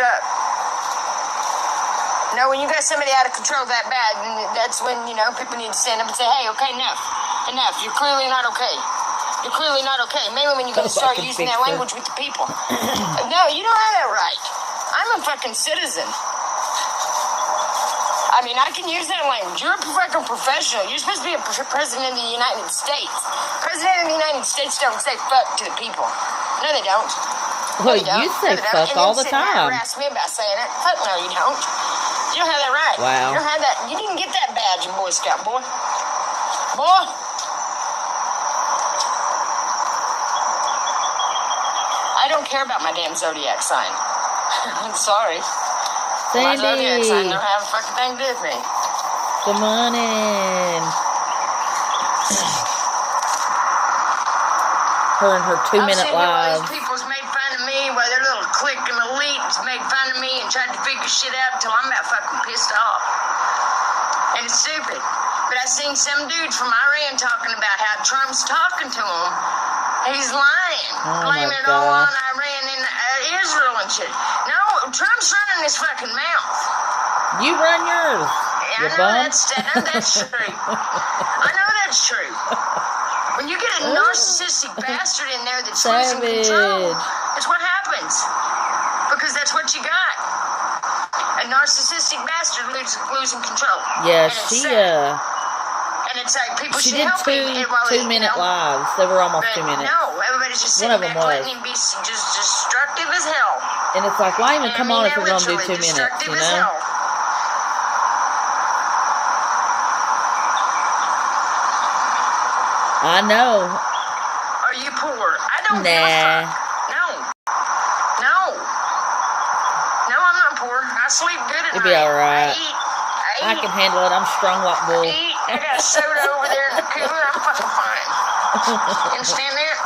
fucked up. You know, when you got somebody out of control that bad, that's when, you know, people need to stand up and say, hey, okay, enough. You're clearly not okay. You're clearly not okay. Mainly when you're going to start using that language with the people. No, you don't have that right. I'm a fucking citizen. I mean, I can use that language. You're a fucking professional. You're supposed to be a president of the United States. President of the United States don't say fuck to the people. No, they don't. Well, you say fuck all the time. Harass me about saying it. Fuck no, you don't. You don't have that right. Wow. You don't have that. You didn't get that badge in Boy Scout, boy. Boy. I don't care about my damn zodiac sign. I'm sorry. Sandy. My zodiac sign don't have a fucking thing to do with me. Good morning. Her and her 2-minute live. People's made fun of me while their little clique and elite made fun of me and tried to figure shit out until I'm about fucking pissed off. And it's stupid. But I seen some dude from Iran talking about how Trump's talking to him. He's lying. Blaming it all on Iran and Israel and shit. No, Trump's running his fucking mouth. You run yours. Yeah, I know that's true. I know that's true. When you get a narcissistic bastard in there that's losing control, that's what happens. Because that's what you got. A narcissistic bastard losing control. Yeah, and it's like people she should did help him. 2-minute lives. They were almost 2 minutes. No, everybody's just sitting back letting him be just destructive as hell. And it's like, why even come on if we're going to do 2 minutes, you know? I know. Are you poor? I don't give a fuck. No, I'm not poor. I sleep good at night. You'll be alright. I can handle it. I'm strong like bull. I got a soda over there in the cooler. I'm fucking fine. You understand that?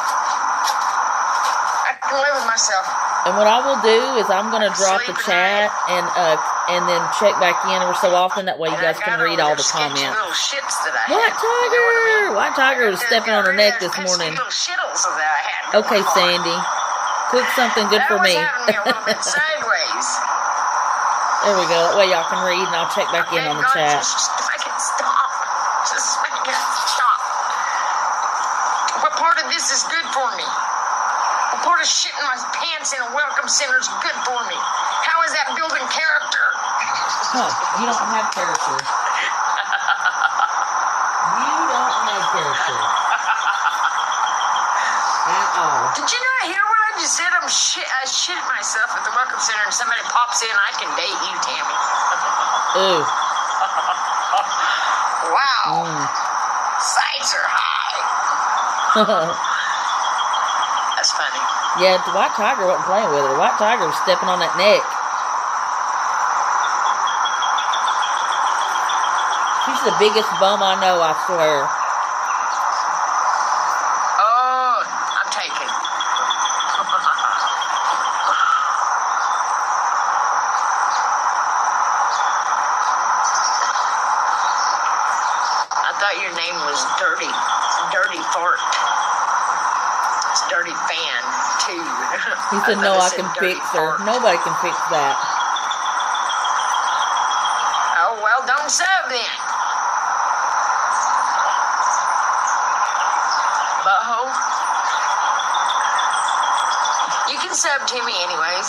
I can live with myself. And what I will do is I'm going to drop the chat and then check back in every so often. That way you guys can read all the comments. White Tiger was stepping on her neck this morning. Okay, Sandy. Cook something good for me. There we go. That way y'all can read and I'll check back in on the chat. Just make it stop. Just make it stop. What part of this is good for me? What part of shitting my pants in a welcome center is good for me? How is that building character? Huh. You don't have character. You don't have character. At all. Did you not hear what I just said? I shit myself at the welcome center and somebody pops in. I can date you, Tammy. Ooh. Wow. Sights are high. That's funny. Yeah, the White Tiger wasn't playing with her. The White Tiger was stepping on that neck. She's the biggest bum I know, I swear. Oh, I'm taken. I thought your name was Dirty Fart. It's Dirty Fan, too. He said, no, I can fix her. Nobody can fix that. Oh, well, don't sub then. Butthole. You can sub to me anyways.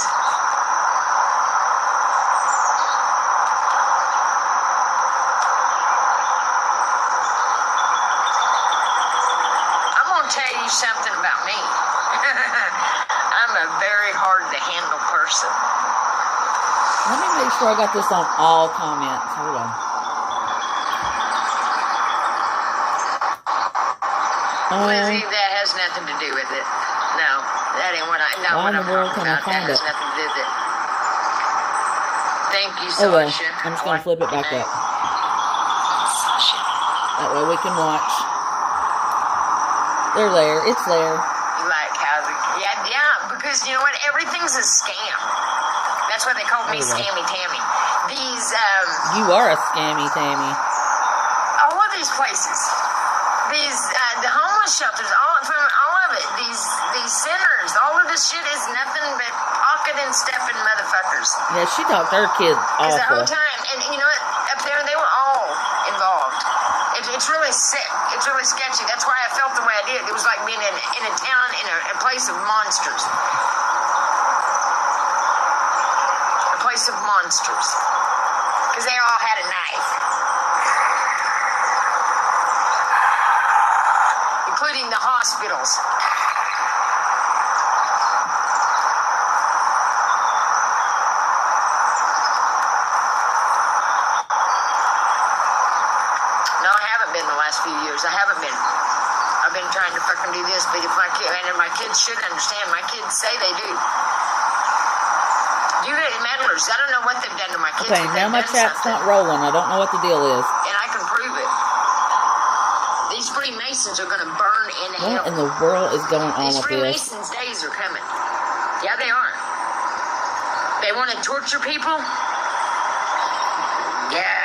I'm going to tell you something about me. I'm a very hard to handle person. Let me make sure I got this on all comments. Hold on. Lizzie, that has nothing to do with it. No, that ain't what I'm talking about. That has nothing to do with it. Thank you, Sasha. Oh, well, I'm just going to flip it back up. Sasha. That way we can watch. They're there. It's there. You like housing? Yeah, because you know what? Everything's a scam. That's why they call me Scammy Tammy. These, You are a scammy Tammy. all of these places. The homeless homeless shelters, all of it. These sinners, all of this shit is nothing but pocketing, stepping motherfuckers. Yeah, she talked her kid Because the whole awful. time, and you know what? Up there, they were all involved. It's really sick. It's really sketchy. That's why I felt the way I did. It was like being in a town, in a place of monsters. A place of monsters. Because they all had a knife. Including the hospitals. No, I haven't been the last few years. I haven't been. I've been trying to fucking do this, but if my kids should understand. My kids say they do. You meddlers, I don't know what they've done to my kids. Okay, now my chat's not rolling. I don't know what the deal is. And I can prove it. These Freemasons are going to burn in hell. What in the world is going on These with this? Freemasons' days are coming. Yeah, they are. They want to torture people? Yeah.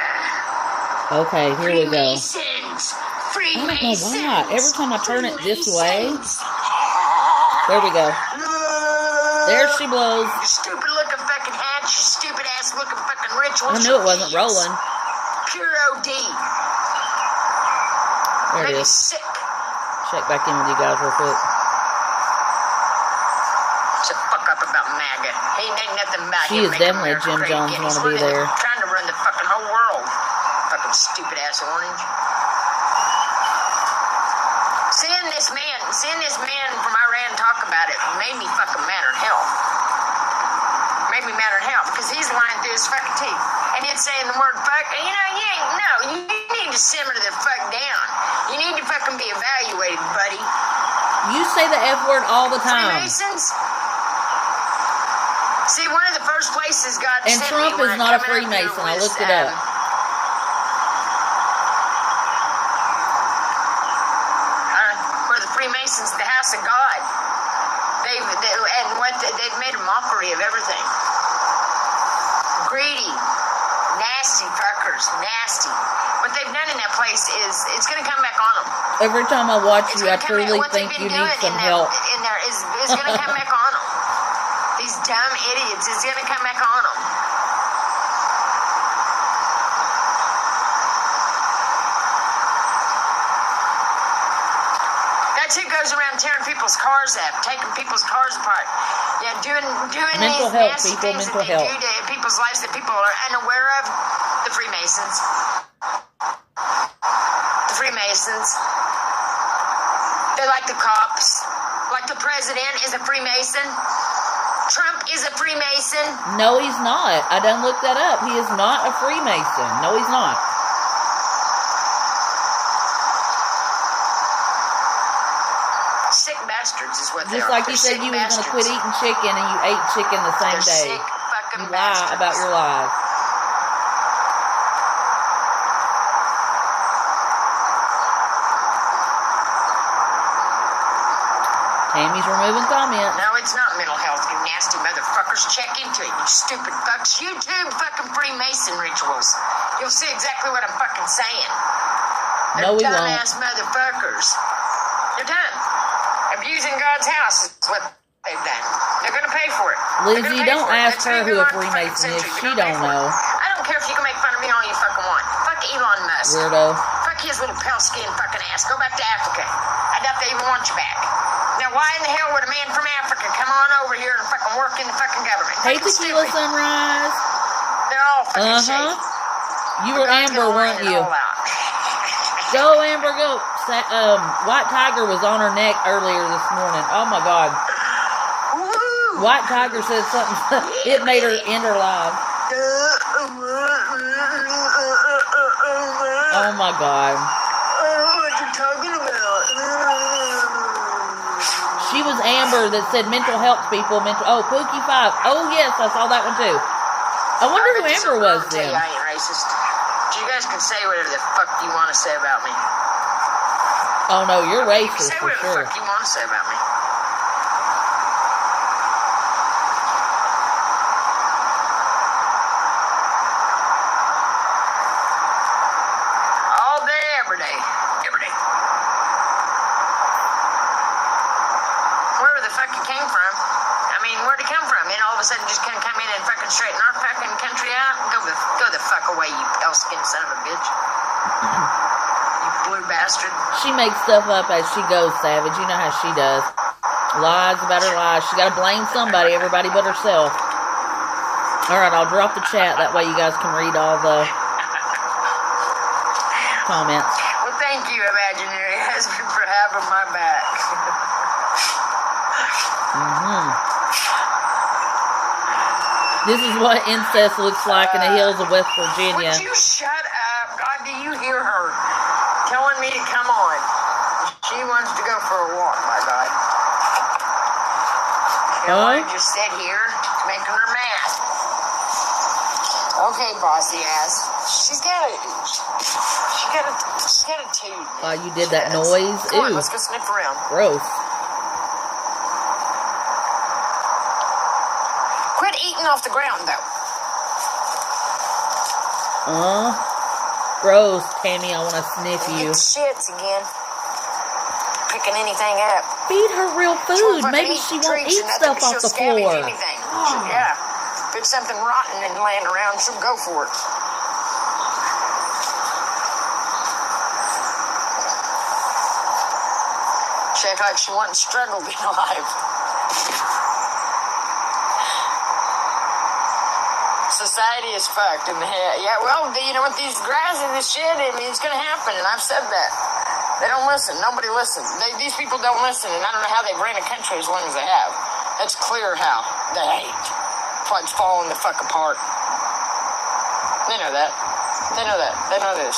Okay, here we go. Freemasons! I Freemasons! don't know why. Every time I turn it this way. There we go. There she blows. You stupid looking fucking hat, you stupid ass looking fucking rituals. I knew it wasn't rolling. Pure OD. There it Made me is. sick. Check back in with you guys real quick. Shut the fuck up about MAGA. He ain't nothing about She him is making definitely a America Jim great Jones again. wanna He's be there. Trying to run the fucking whole world. Fucking stupid ass orange. Seeing this man from Iran talk about it made me fucking madder than hell. Made me madder than hell because he's lying through his fucking teeth. And yet saying the word fuck, and you need to simmer the fuck down. You need to fucking be evaluated, buddy. You say the F word all the time. Freemasons? See, one of the first places God And sent Trump me when is not a I come out here Freemason. I was, looked it up. Where the Freemasons, the house of God. They've made a mockery of everything. Greedy, nasty fuckers, nasty. What they've done in that place is it's going to come back on them. Every time I watch It's you, I gonna come truly what think they've you been need doing some in help. there is going to come back on them. These dumb idiots is going to come back on them. That's who goes around tearing people's cars up, taking people's cars apart. Yeah, doing Mental these health, nasty people, things mental that they health. do to people's lives that people are unaware of. The Freemasons. The Freemasons. They're like the cops. Like the president is a Freemason. Trump is a Freemason. No, he's not. I done looked that up. He is not a Freemason. No, he's not. Sick bastards is what they Just are. like you They're said sick you was going to quit bastards. eating chicken and you ate chicken the same They're day. sick fucking You lie bastards. about your lies. Tammy's removing comments. No, it's not mental health, you nasty motherfuckers. Check into it, you stupid fucks. YouTube fucking Freemason rituals. You'll see exactly what I'm fucking saying. They're No, we won't. dumbass motherfuckers. They're done. Abusing God's house is what they've done. They're gonna pay for it. They're Lizzie, gonna pay don't for it. ask That's her who who a we are in the Freemason is. fucking She century. They're don't gonna pay for know. it. I don't care if you can make fun of me all you fucking want. Fuck Elon Musk. Weirdo. Fuck his little pale skin fucking ass. Go back to Africa. I doubt they even want you back. Now, why in the hell would a man from Africa come on over here and fucking work in the fucking government? Hey, Fucking Tequila stupid. Sunrise. They're all fucking shady. You were God's Amber, gonna line weren't it you? all out. Go, Amber, go. White Tiger was on her neck earlier this morning. Oh, my God. Woo! White Tiger said something. It made her end her life. Oh, my God. What you talking about? She was Amber that said mental health people. Pookie 5. Oh, yes, I saw that one, too. I wonder who Amber was Tell then. you, I ain't racist. You guys can say whatever the fuck you want to say about me. Oh, no, you're You can racist say for whatever sure. the fuck you want to say about me. All day, every day. Every day. wherever the fuck it came from. I mean, where'd it come from? And all of a sudden just can't come in and fucking straighten our fucking country out? Go the fuck away, you pale-skinned son of a bitch. You blue bastard. She makes stuff up as she goes, Savage. You know how she does. Lies about her lies. She gotta blame somebody, everybody but herself. Alright, I'll drop the chat. That way you guys can read all the comments. Well, thank you, imaginary husband, for having my back. This is what incest looks like in the hills of West Virginia. Would you shut up? God, do you hear her telling me to come on? She wants to go for a walk, my God. You know, I just sit here making her mad. Okay, bossy ass. She's got a tooth. Wow, you did that noise. Come on, Ew. let's go sniff around. Gross. Quit eating off the ground, though. Gross, Tammy. I want to sniff you. Get shits again. Picking anything up. Feed her real food. Maybe she won't eat stuff off the floor. Yeah. If it's something rotten and laying around, she'll go for it. She act like she wasn't struggled in life. Society is fucked in the head. Yeah, well, you know what? These grass and this shit, I mean, it's going to happen, and I've said that. They don't listen. Nobody listens. These people don't listen, and I don't know how they've ran a country as long as they have. That's clear how. They hate. That's why it's falling the fuck apart. They know that. They know that. They know this.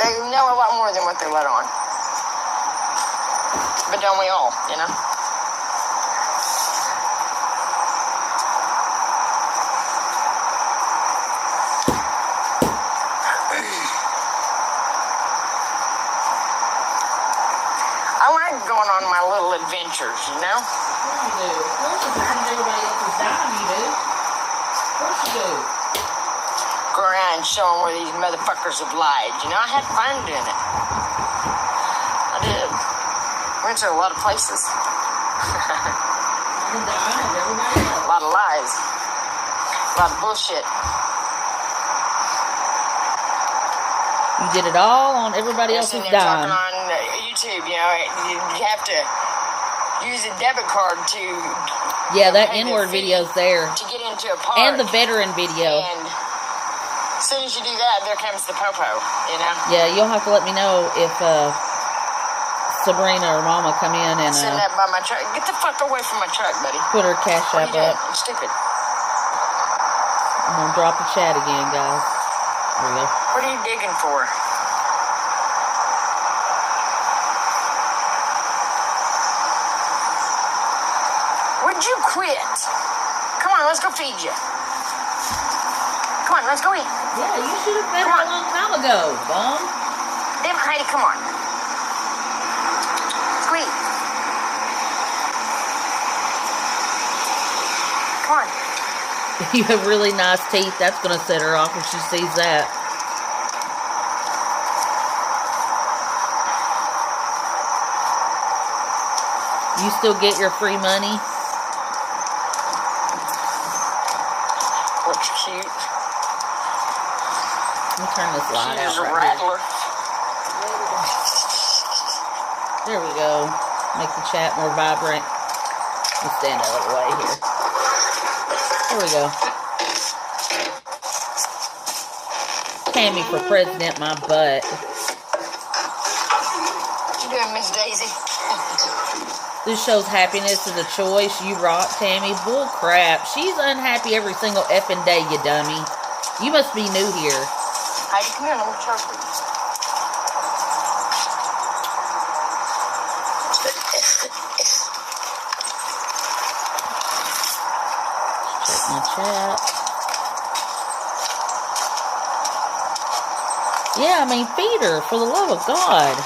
They know a lot more than what they let on. But don't we all, you know? Going on my little adventures, you know? Of course you do. Of course, if it's everybody else's dime, you do. Of course you do. Go around showing where these motherfuckers have lied. You know, I had fun doing it. I did. Went to a lot of places. A lot of lies. A lot of bullshit. You did it all on everybody else's dime. On YouTube, you know, you have to use a debit card to... Yeah, that N-word video's there. To get into a park. And the veteran video. And as soon as you do that, there comes the popo, you know? Yeah, you'll have to let me know if Sabrina or Mama come in and... Send that by my truck. Get the fuck away from my truck, buddy. Put her cash app up. I'm stupid. I'm gonna drop the chat again, guys. There we go. What are you digging for? Would you quit? Come on, let's go feed you. Come on, let's go eat. Yeah, you should have fed her a long time ago, bum. Damn, Heidi, come on. Let's go eat. Come on. You have really nice teeth. That's gonna set her off if she sees that. You still get your free money? Looks cute. Let me turn this light She is out. a rattler. There we go. Make the chat more vibrant. Let me stand out of the way here. There we go. Tammy for president, my butt. What you doing, Miss Daisy? This shows happiness is a choice. You rock, Tammy. Bull crap. She's unhappy every single effing day, you dummy. You must be new here. Heidi, come here. Let me choke you. Check my chat. Yeah, I mean, feed her, for the love of God.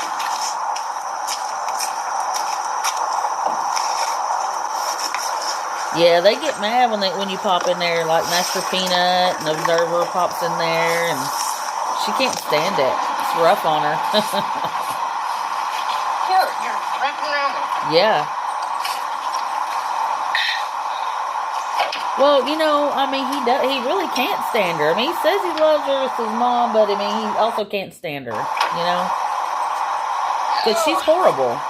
Yeah, they get mad when you pop in there, like Master Peanut and Observer pops in there, and she can't stand it. It's rough on her. Here, you're wrapping around me. Yeah. Well, you know, I mean, he really can't stand her. I mean, he says he loves her as his mom, but I mean, he also can't stand her, you know? Because she's horrible.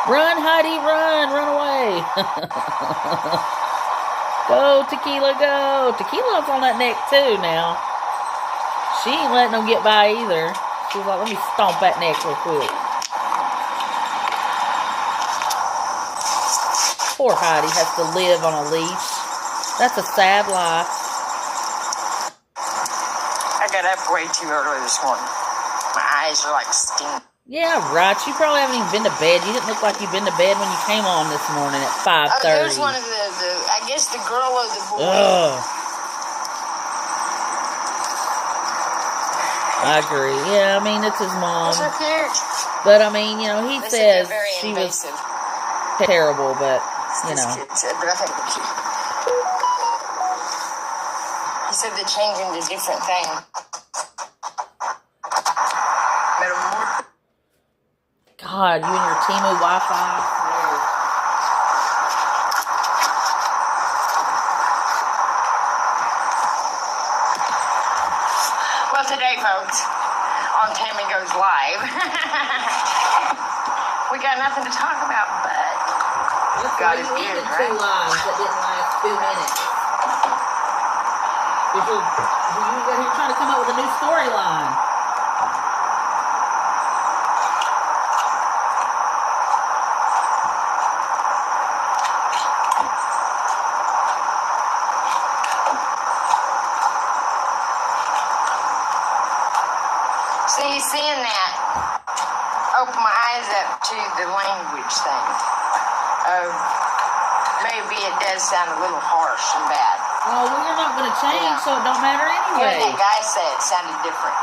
Run, Heidi, run away. Go, Tequila, go. Tequila's on that neck too now. She ain't letting them get by either. She's like, let me stomp that neck real quick. Poor Heidi has to live on a leash. That's a sad life. I got up way too early this morning. My eyes are like stinging. Yeah, right. You probably haven't even been to bed. You didn't look like you'd been to bed when you came on this morning at 5:30. Oh, there's one of I guess the girl or the boy. Ugh. I agree. Yeah, I mean, it's his mom. So cute. But, I mean, you know, he says she invasive. was terrible, but, you know. Kid said, but I think they're cute. He said they're changing to different things. God, you and your Temu Wi-Fi. Well, today, folks, on Tammy Goes Live, we got nothing to talk about, but God is good, right? 2 lines that didn't last 2 minutes. You got here trying to come up with a new storyline. See, seeing that opened my eyes up to the language thing. Maybe it does sound a little harsh and bad. Oh, well, you're not going to change, so it don't matter anyway. Hearing that guy say it sounded different.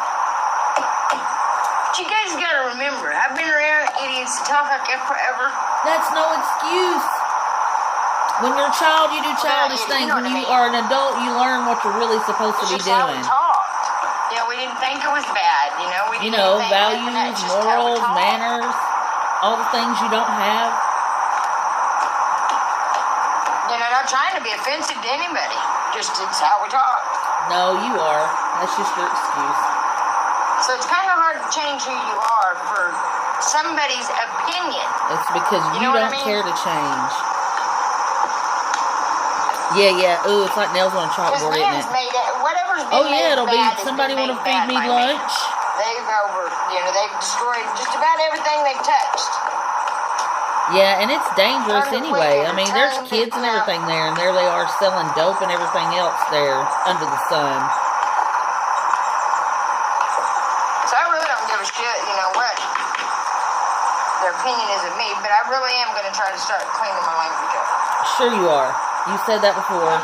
But you guys got to remember, I've been around idiots that talk like that forever. That's no excuse. When you're a child, you do childish things. When you are an adult, you learn what you're really supposed to be doing. You know, we didn't think it was bad. You know, values, morals, manners, all the things you don't have. You know, not trying to be offensive to anybody. Just it's how we talk. No, you are. That's just your excuse. So it's kind of hard to change who you are for somebody's opinion. It's because you don't care to change. Yeah. Ooh, it's like nails on a chalkboard, isn't it? Whatever's been oh yeah, it'll be bad somebody want to feed me lunch. They've destroyed just about everything they've touched. Yeah, and it's dangerous anyway. I mean, there's kids and everything there, and there they are selling dope and everything else there under the sun. So I really don't give a shit, you know what their opinion is of me, but I really am going to try to start cleaning my language up. Sure you are. You said that before.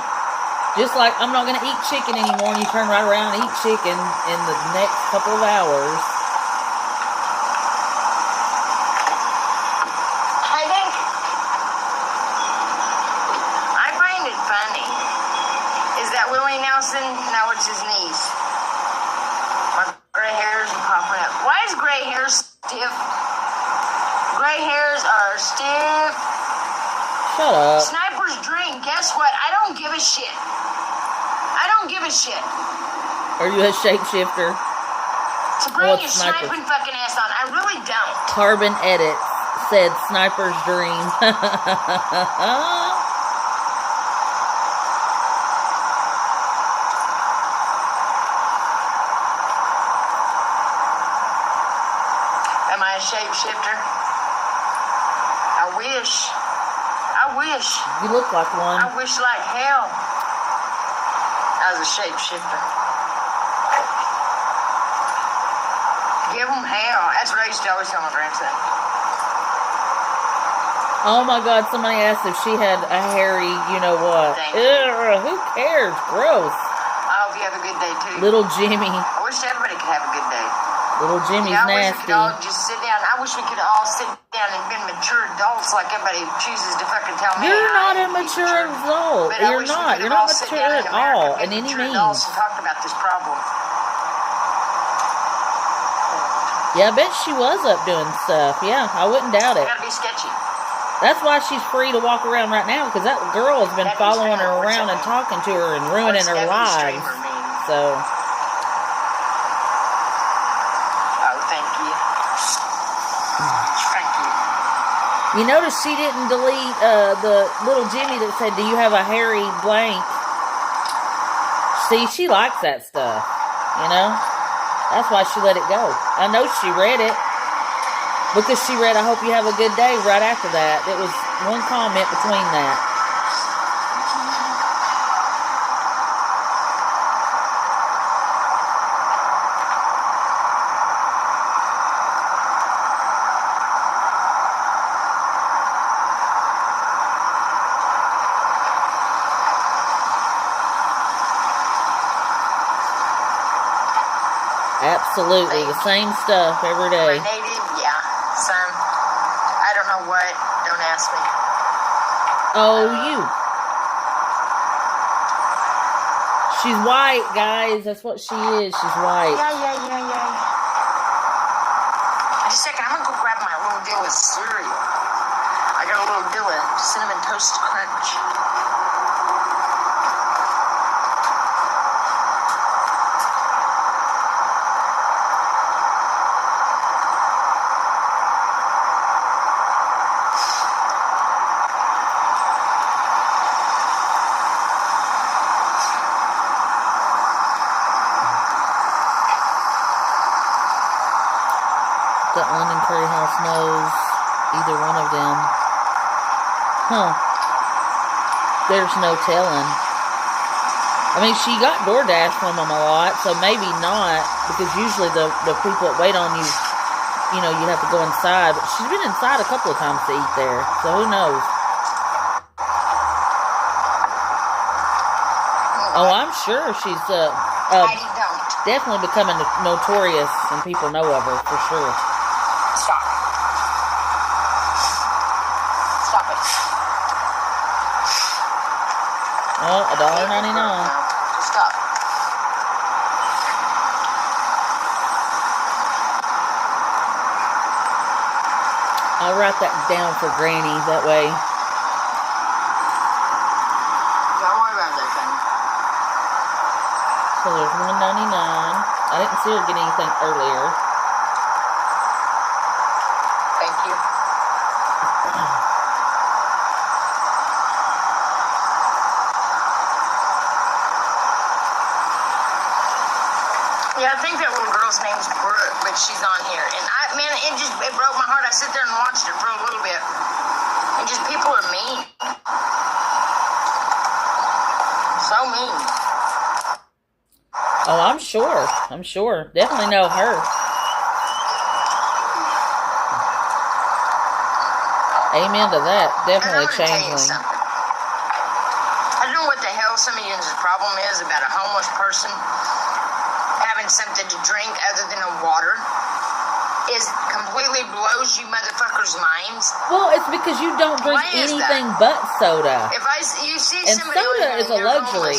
Just like I'm not going to eat chicken anymore, and you turn right around and eat chicken in the next couple of hours. I find it funny is that Willie Nelson, now it's his niece. My gray hairs are popping up. Why is gray hair stiff? Gray hairs are stiff. Shut up. Sniper's dream. Guess what? I don't give a shit. I don't give a shit. Are you a shapeshifter? So bring your sniping fucking ass on. I really don't. Carbon Edit said Sniper's dream. Am I a shapeshifter? I wish. You look like one. I wish like hell I was a shapeshifter. Give them hell. That's what I used to always tell my grandson. Oh my God, somebody asked if she had a hairy, you know what. Ugh, who cares? Gross. I hope you have a good day too. Little Jimmy. I wish everybody could have a good day. Little Jimmy's nasty. I wish we could all just sit down. I wish we could all sit down down and been mature adults like everybody chooses to fucking tell me. You're not a mature adult. You're not. You're not mature at all in any means. And talked about this problem. Yeah, I bet she was up doing stuff. Yeah, I wouldn't doubt it. Gotta be sketchy. That's why she's free to walk around right now, because that girl has been following her around and talking to her and ruining her lives. So. Oh, thank you. Thank you. You notice she didn't delete the little Jimmy that said, "Do you have a hairy blank?" See, she likes that stuff, you know? That's why she let it go. I know she read it. Because she read, "I hope you have a good day," right after that. It was one comment between that. Absolutely. The same stuff every day. My native, yeah. Some. I don't know what. Don't ask me. Oh, you. She's white, guys. That's what she is. She's white. Yeah. Just a second. I'm going to go grab my little deal of cereal. I got a little deal of Cinnamon Toast Crunch. The London Curry House knows either one of them. Huh. There's no telling. I mean, she got DoorDash from them a lot, so maybe not, because usually the people that wait on you, you know, you have to go inside. But she's been inside a couple of times to eat there, so who knows? Oh, I'm sure she's definitely becoming notorious, and people know of her for sure. Stop. Stop it. Oh, $1.99. Stop. I'll write that down for Granny, that way. Don't worry about that thing. So there's $1.99. I didn't see her get anything earlier. Thank you. Yeah, I think that little girl's name's Brooke, but she's on here. And it broke my heart. I sit there and watched it for a little bit. And just people are mean. So mean. Oh, I'm sure. Definitely know her. Amen to that. Definitely a changeling. I don't know what the hell some of y'all's problem is about a homeless person having something to drink other than a water. It completely blows you motherfuckers' minds. Well, it's because you don't drink anything but soda. You see and somebody soda is a luxury.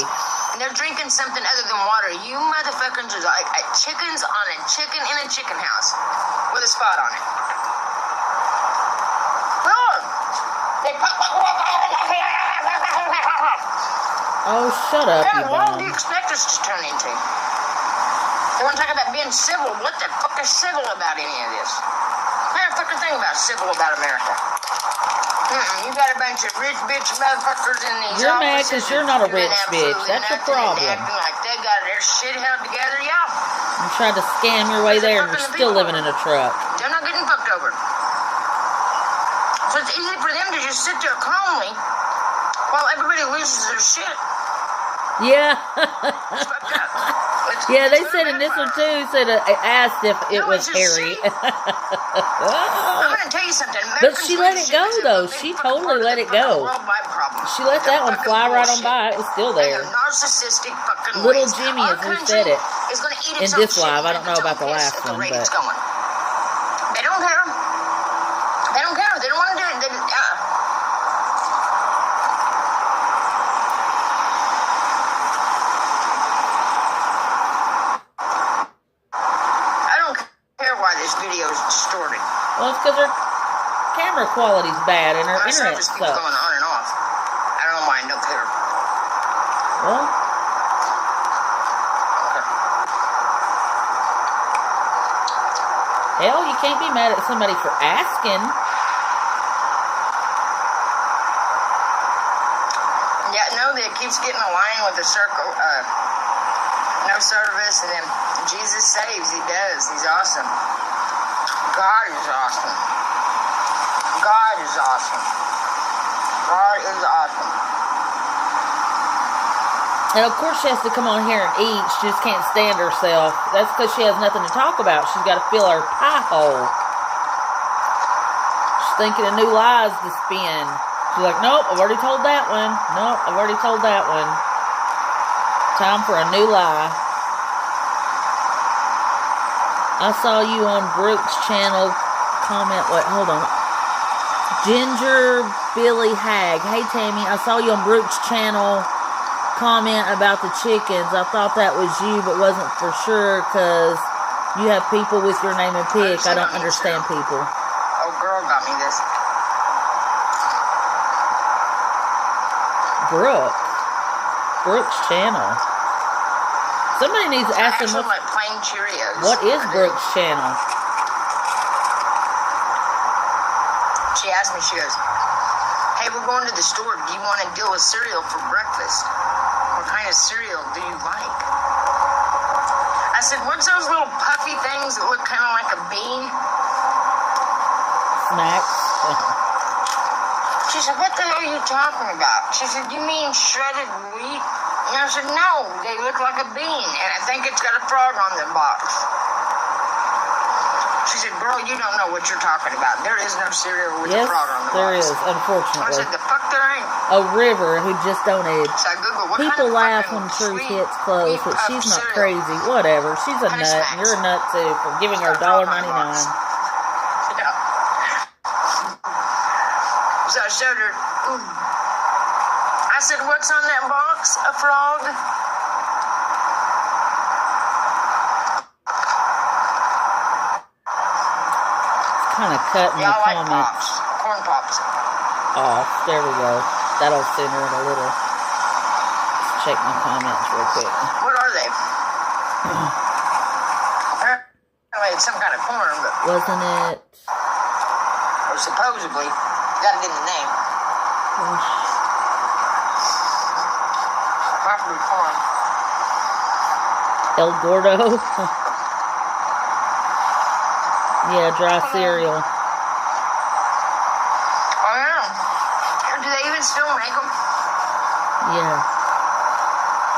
And they're drinking something other than water. You motherfuckers are like chickens on a chicken in a chicken house with a spot on it. Oh, shut up, you what bum. do you expect us to turn into? They want to talk about being civil. What the fuck is civil about any of this? What the fucking thing about civil about America? You got a bunch of rich bitch motherfuckers in these You're mad offices. because you're not a rich bitch. That's your problem. Acting like they got their shit held together, yeah. You tried to scam your way there and you're still living in a truck. They're not getting fucked over. So it's easy for them to just sit there calmly while everybody loses their shit. Yeah. It's fucked up. Yeah, they said in this one too, asked if it was hairy. I'm going to tell you something. But she let it go, though. She totally let it go. She let that one fly right on by. It was still there. Narcissistic fucking Little Jimmy, as we said it. In this live, I don't know about the last one, but. They don't care. They don't Well, it's because her camera quality's bad and her My internet service keeps sucks. going on and off. I don't know why. No clear. Well, hell, you can't be mad at somebody for asking. Yeah, no, it keeps getting a line with the circle. No service, and then Jesus saves. He does. He's awesome. God is awesome. God is awesome. God is awesome. And of course she has to come on here and eat. She just can't stand herself. That's because she has nothing to talk about. She's got to fill her pie hole. She's thinking of new lies to spin. She's like, nope, I've already told that one. Nope, I've already told that one. Time for a new lie. I saw you on Brooke's channel comment. Wait, hold on. Ginger Billy Hag. Hey, Tammy, I saw you on Brooke's channel comment about the chickens. I thought that was you, but wasn't for sure because you have people with your name and pick. I don't understand people. Oh, girl got me this. Brooke's channel. Somebody needs to ask them like plain Cheerios. What is Brooke's channel? She asked me, she goes, hey, we're going to the store. Do you want a deal of cereal for breakfast? What kind of cereal do you like? I said, what's those little puffy things that look kind of like a bean? Smacks. She said, what the hell are you talking about? She said, you mean shredded wheat? And I said, no, they look like a bean, and I think it's got a frog on the box. She said, girl, you don't know what you're talking about. There is no cereal with a frog on the box. There is, unfortunately. I said, the fuck there ain't. A River who just donated. So I Googled, what People kind laugh of when fucking truth sweet hits close, wheat but puff she's not cereal? crazy. Whatever. She's a Kind of nut. smacks. You're a nut too for giving her $1.99. So I showed her. I said, what's on that box? A frog? It's kind of cutting the Like comments pops. Corn pops. off. There we go. That'll center it a little. Let's check my comments real quick. What are they? Apparently it's some kind of corn, but Wasn't it? or supposedly got it in the name. Probably corn. El Gordo? Yeah, dry cereal. Oh yeah. Do they even still make them? Yeah.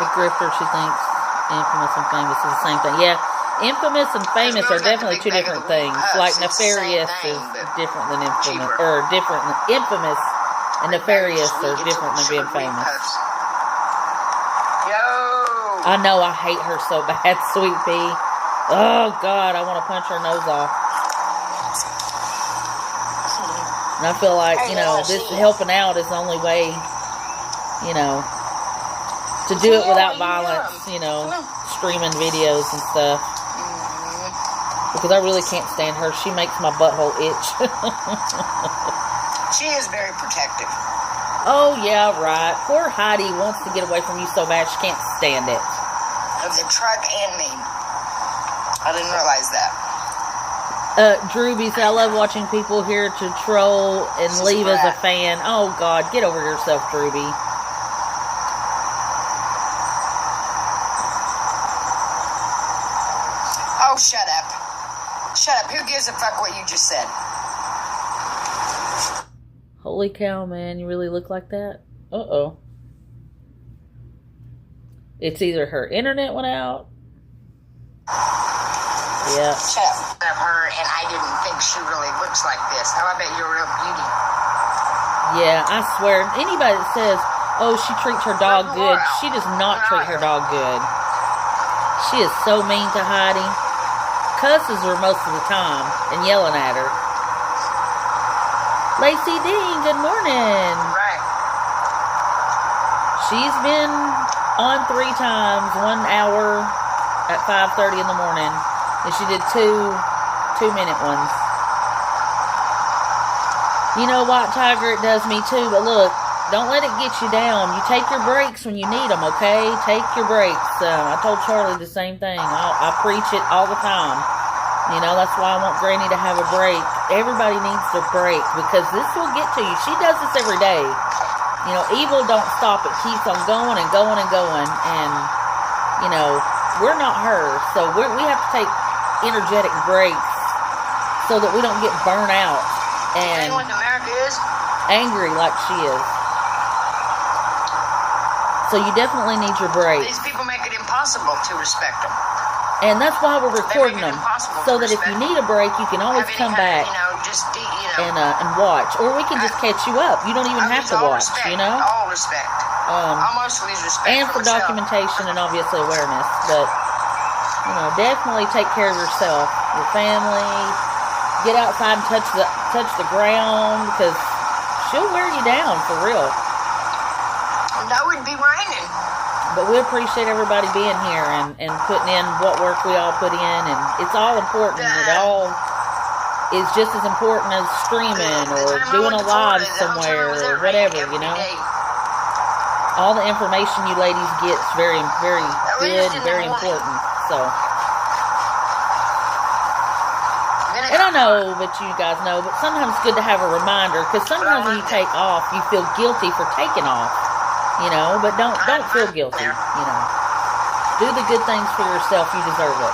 The grifter, she thinks infamous and famous is the same thing. Yeah, infamous and famous are definitely two different things. Like nefarious is different than infamous, or different than infamous and nefarious are different than being famous. Yo. I know, I hate her so bad, Sweet Pea. Oh God, I want to punch her nose off. And I feel like, you know, this helping out is the only way, you know, to do it without violence, you know, streaming videos and stuff. Because I really can't stand her. She makes my butthole itch. She is very protective. Oh, yeah, right. Poor Heidi wants to get away from you so bad she can't stand it. Of the truck and me. I didn't realize that. Drewby said, I love watching people here to troll and leave as a fan. Oh, God, get over yourself, Drewby. Oh, shut up. Shut up. Who gives a fuck what you just said? Holy cow, man. You really look like that? Uh-oh. It's either her internet went out. Yeah. Shut up. Of her, and I didn't think she really looks like this. How I bet you're a real beauty. Yeah, I swear. Anybody that says, oh, she treats her dog good, she does not treat her dog good. She is so mean to Heidi. Cusses her most of the time and yelling at her. Lacey Dean, good morning. Right. She's been on 3 times, 1 hour at 5:30 in the morning. And she did 2 2-minute ones. You know what, Tiger? It does me too. But look, don't let it get you down. You take your breaks when you need them, okay? Take your breaks. I told Charlie the same thing. I preach it all the time. You know, that's why I want Granny to have a break. Everybody needs their break because this will get to you. She does this every day. You know, evil don't stop. It keeps on going and going and going. And, you know, we're not her. So we have to take energetic breaks so that we don't get burnt out and what America is? Angry like she is. So you definitely need your break. These people make it impossible to respect them. And that's why we're recording them. So that if you need a break, you can always come back and watch. Or we can just catch you up. You don't even have to watch, you know? All respect. Almost lose respect. And for documentation and obviously awareness. But, you know, definitely take care of yourself, your family. Get outside and touch the ground because she'll wear you down for real. That would be raining. But we appreciate everybody being here and putting in what work we all put in, and it's all important. It all is just as important as streaming or doing a live somewhere or whatever, you know. All the information you ladies get is very, very good and very important. So. And I know, but you guys know, but sometimes it's good to have a reminder, because sometimes when you take off, you feel guilty for taking off, you know, but don't feel guilty, you know. Do the good things for yourself, you deserve it.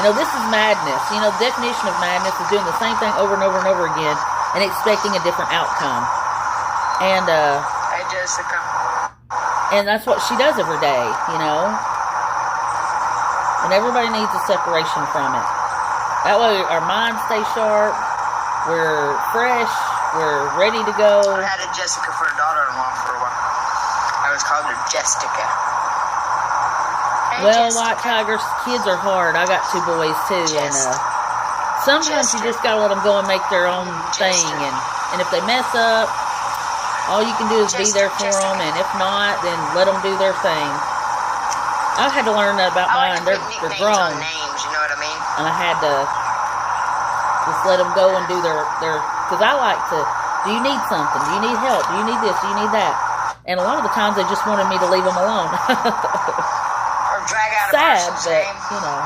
You know, this is madness. You know, the definition of madness is doing the same thing over and over and over again and expecting a different outcome. And, hey, Jessica. And that's what she does every day, you know. And everybody needs a separation from it. That way our minds stay sharp, we're fresh, we're ready to go. I had a Jessica for a daughter-in-law for a while. I was called her Jessica. Hey, well, Jessica. White Tigers, kids are hard. I got 2 boys too, and sometimes you just gotta let them go and make their own thing. And if they mess up, all you can do is be there for them, and if not, then let them do their thing. I had to learn that about mine. They're grown. Names, you know what I mean? And I had to just let them go and do their, because I like to, do you need something? Do you need help? Do you need this? Do you need that? And a lot of the times they just wanted me to leave them alone. Or drag out a sad, person's but, name. you know.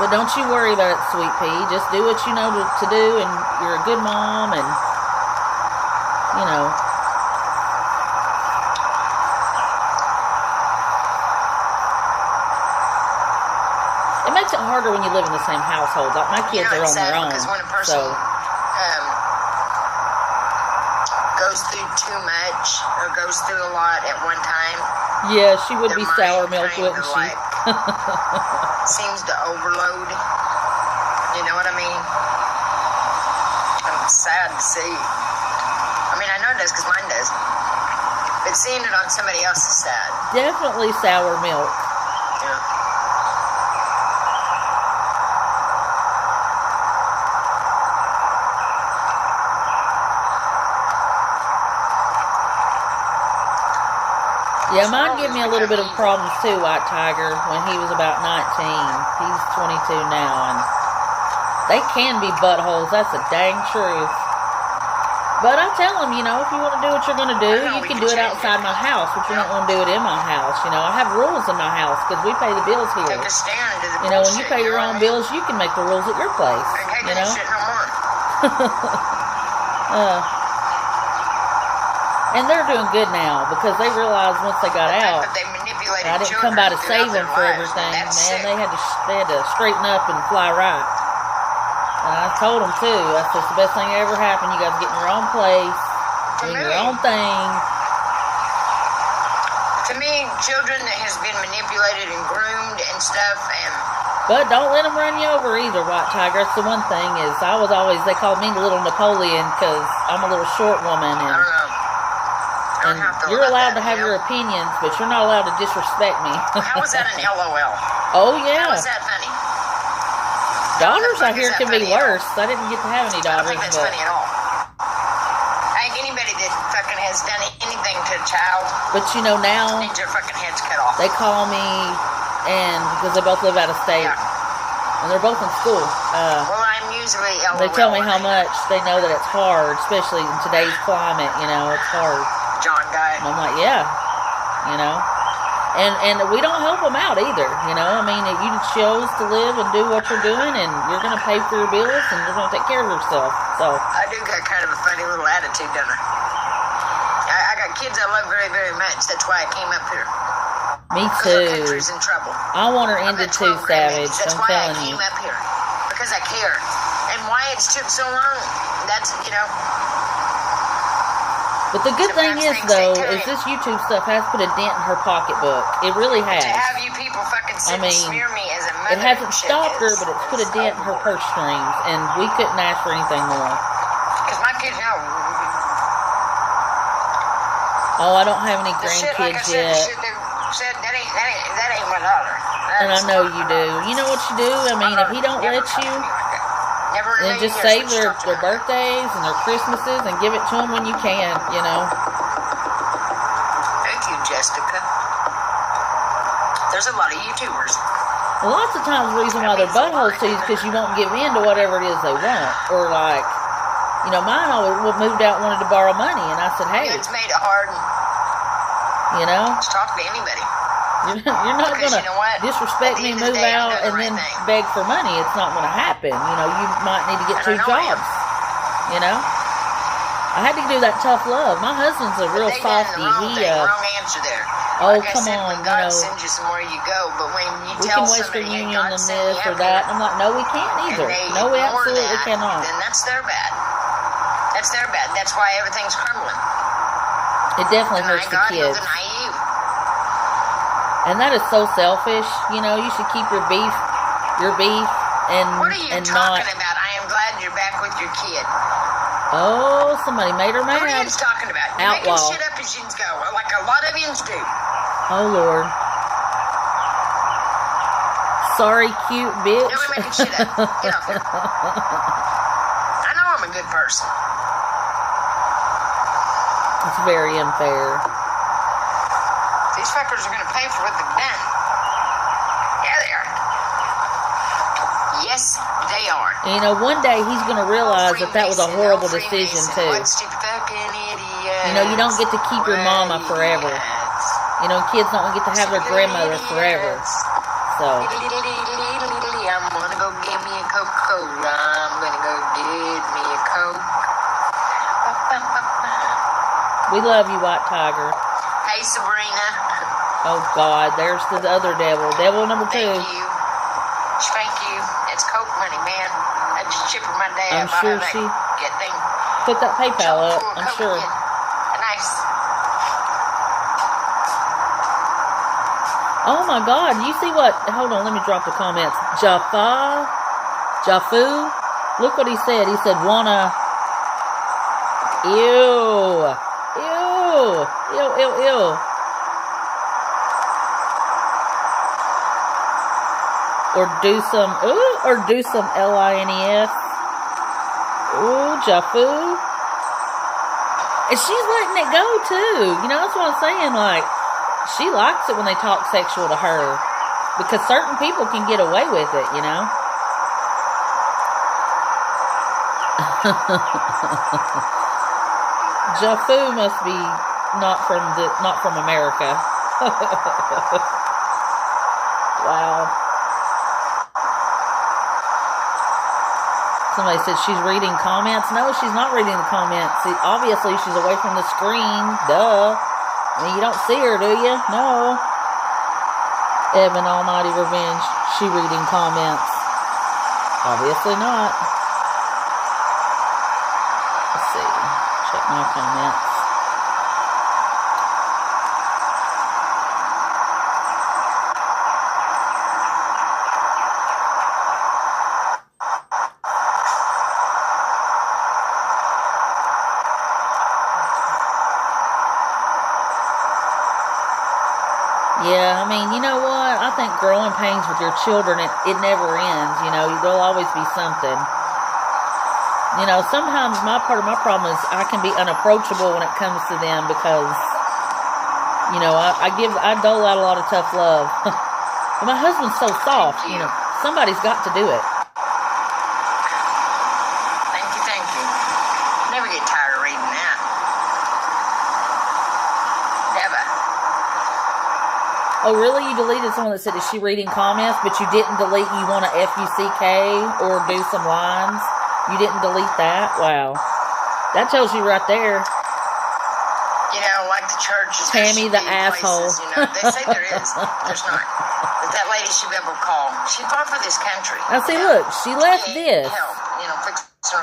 But don't you worry about it, Sweet Pea. Just do what you know to do, and you're a good mom, and, you know. It makes it harder when you live in the same household. Like my kids are on their own. Because when a person goes through too much or goes through a lot at one time. Yeah, she would be sour milk, wouldn't she? Seems to overload. You know what I mean? And it's sad to see. I mean, I know it does because mine does. But seeing it on somebody else is sad. Definitely sour milk. Yeah. Yeah, mine gave me a little bit of problems too, White Tiger, when he was about 19. He's 22 now, and they can be buttholes. That's a dang truth. But I tell them, you know, if you want to do what you're going to do, you can do it outside my house, but you don't want to do it in my house. You know, I have rules in my house because we pay the bills here. Take a stand to the you know, when you pay your own bills, you can make the rules at your place. I you know? Shit no more. And they're doing good now because they realized once they got out, but they manipulated I didn't come by to save them for everything. Man, they had to straighten up and fly right. And I told them too. That's just the best thing that ever happened. You guys get in your own place, doing your own thing. To me, children that has been manipulated and groomed and stuff, and but don't let them run you over either, White Tiger. That's the one thing is they called me the little Napoleon because I'm a little short woman, and I don't know. And you're allowed to have your opinions, but you're not allowed to disrespect me. How was that an LOL? Oh, yeah. How was that funny? Daughters I hear can be worse. I didn't get to have any daughters. I don't think that's funny at all. I think anybody that fucking has done anything to a child but you know now, needs their fucking heads cut off. They call me and because they both live out of state, Yeah. and they're both in school. Well, I'm usually LOL. They tell me how much they know that it's hard, especially in today's climate. You know, it's hard. John guy. And I'm like, yeah, you know. And we don't help them out either, you know. I mean, you chose to live and do what you're doing, and you're going to pay for your bills, and you're going to take care of yourself. So I do got kind of a funny little attitude, don't I? I got kids I love very, very much. That's why I came up here. Me Because our too. country's in trouble. I want her I've ended got too, 12 grandbabies. Savage. That's I'm why I telling you. came up here. Because I care. And why it's took so long, that's, you know. But the good thing is, though, is this YouTube stuff has put a dent in her pocketbook. It really has. To have you people fucking sit and smear me as a mother. It hasn't stopped her, but it's put a dent in her purse strings, and we couldn't ask for anything more. Because my kids know. Oh, I don't have any The shit, like I grandkids said, yet. the shit they said, that ain't my daughter. And I know you do. You know what you do? I mean, if he don't let you, then just save their birthdays and their Christmases and give it to them when you can, you know. Thank you, Jessica. There's a lot of YouTubers. Well, lots of times the reason why they're buttholes to you is because you won't give in to whatever it is they want. Or like, you know, mine always moved out and wanted to borrow money, and I said, hey. It's made it hard You know? to talk to anybody. You're not going to disrespect me, move out, and then beg for money. It's not going to happen. You know, you might need to get 2 jobs. You know? I had to do that tough love. My husband's a real softy. Wrong answer there. Oh, like come I said, on, when God you know. sends you somewhere, you go. But when you We tell can Western somebody, Union God them sent me this or out that. here, I'm like, no, we can't either. and they No, we ignore absolutely that, cannot. then that's their bad. That's their bad. That's why everything's crumbling. It definitely hurts the God kids. doesn't hate you. And that is so selfish. You know, you should keep your beef, and What are you and talking not. about? I am glad you're back with your kid. Oh, somebody made her mad. What are you talking about? You're Outlaw. making shit up as you go, like a lot of yins do. Oh Lord. Sorry, cute bitch. Yeah, we're making shit up. Get off here. I know I'm a good person. It's very unfair. These fuckers are gonna pay for what they've done. Yeah, they are. Yes, they are. And, you know, one day he's going to realize that that was a horrible decision too. What stupid fucking idiot. You know, you don't get to keep your mama forever. You know, kids don't get to have their grandmother forever. So. I'm gonna go get me a Coca-Cola. I'm gonna go get me a Coke. We love you, White Tiger. Hey, Sabrina. Oh, God. There's the other devil. Devil number 2. Thank you. Thank you. It's Coke money, man. I just chipper my dad. I'm sure she put that PayPal up. I'm sure. Nice. Oh, my God. You see what? Hold on. Let me drop the comments. Jafu. Look what he said. He said, wanna. Ew. Ew. Ew, ew, ew. Or do some LINES. Ooh, Jafu. And she's letting it go too. You know, that's what I'm saying. Like, she likes it when they talk sexual to her. Because certain people can get away with it, you know. Jafu must be not from America. Wow. Somebody said she's reading comments. No, she's not reading the comments. See, obviously, she's away from the screen. Duh. I mean, you don't see her, do you? No. Evan Almighty Revenge. She reading comments. Obviously not. Let's see. Check my comments. Yeah, I mean, you know what? I think growing pains with your children, it never ends. You know, there'll always be something. You know, sometimes part of my problem is I can be unapproachable when it comes to them because, you know, I dole out a lot of tough love. Well, my husband's so soft, you know. Somebody's got to do it. Thank you, thank you. Never get tired of reading that. Never. Oh, really? You deleted someone that said, is she reading comments, but you didn't delete you want to F-U-C-K or do some lines? You didn't delete that? Wow. That tells you right there. You know, like the church. Tammy the asshole. Places, you know, they say there is. There's not. But that lady should be able to call. She fought for this country. Now, see, look. She left this. Help, you know,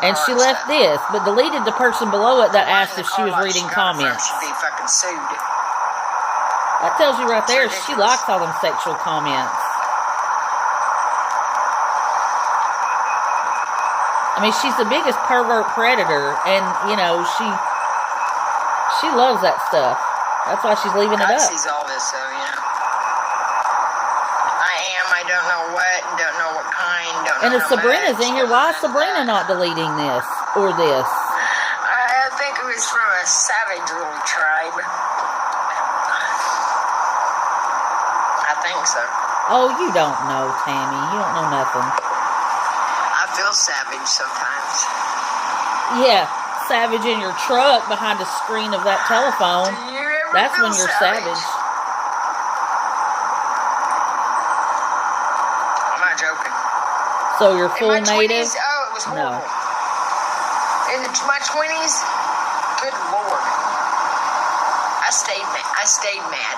and she left this, but deleted the person below it that asked if she was reading comments. Should be fucking sued. That tells you right there she likes all them sexual comments. I mean, she's the biggest pervert predator, and, you know, she loves that stuff. That's why she's leaving it up. God sees all this, so, you know. I don't know what, don't know what kind, don't know and if how Sabrina's much, in here, why is Sabrina not deleting this or this? I think it was from a savage little tribe. I think so. Oh, you don't know, Tammy. You don't know nothing. I feel savage sometimes. Yeah, savage in your truck behind the screen of that telephone. Do you ever That's feel when you're savage. I'm not joking. So you're full in my native? 20s, oh, it was horrible. No. In my 20s, good Lord. I stayed mad.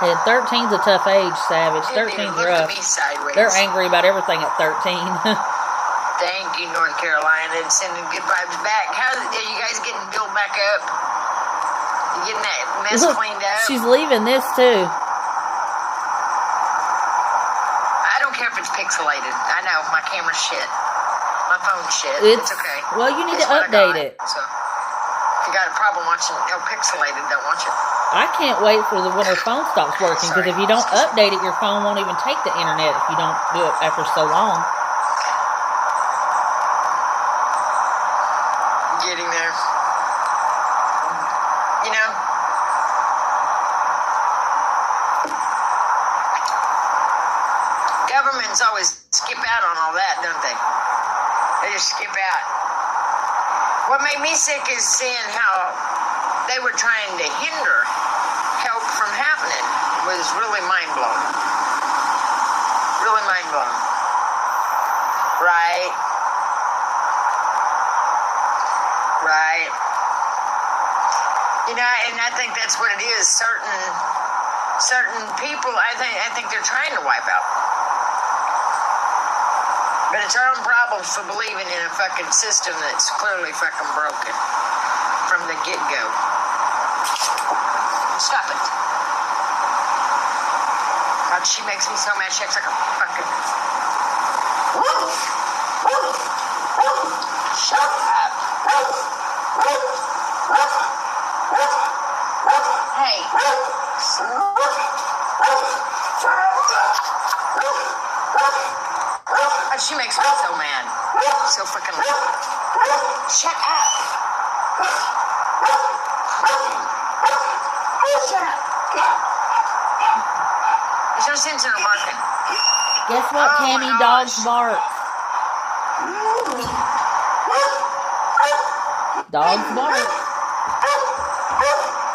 And 13's a tough age, savage. Didn't 13's even look rough. at me sideways. They're angry about everything at 13. Thank you, North Carolina, and sending good vibes back. How are you guys getting built back up? You getting that mess cleaned up? She's leaving this too. I don't care if it's pixelated. I know, my camera's shit. My phone's shit. It's okay. Well, you need to update it. So, if you got a problem watching pixelated, don't watch it. I can't wait for when her phone stops working, because if you don't update it, your phone won't even take the internet if you don't do it after so long. Getting there. You know? Governments always skip out on all that, don't they? They just skip out. What made me sick is seeing how they were trying to hinder help from happening. It was really mind-blowing. Really mind-blowing. Right. Right. You know, and I think that's what it is. Certain people, I think they're trying to wipe out. But it's our own problems for believing in a fucking system that's clearly fucking broken from the get-go. Stop it. God, she makes me so mad. She acts like a fucking... Shut up. Hey. God, she makes me so mad. So freaking loud. Shut up. Shut up. There's no sense in her barking. Guess what, Tammy? Dogs bark. Dogs bark.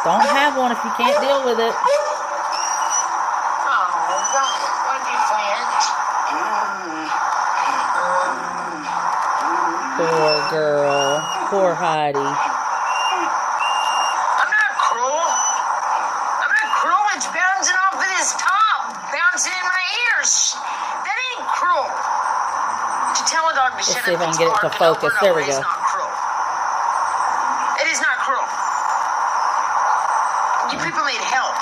Don't have one if you can't deal with it. Oh, what do you think? Poor girl. Poor Heidi. I'm not cruel. I'm not cruel. It's bouncing off of this top, bouncing in my ears. That ain't cruel. To tell a dog to shut up. Let's see if I can get it to focus. There we go. It's not cruel. It is not cruel. You people need help.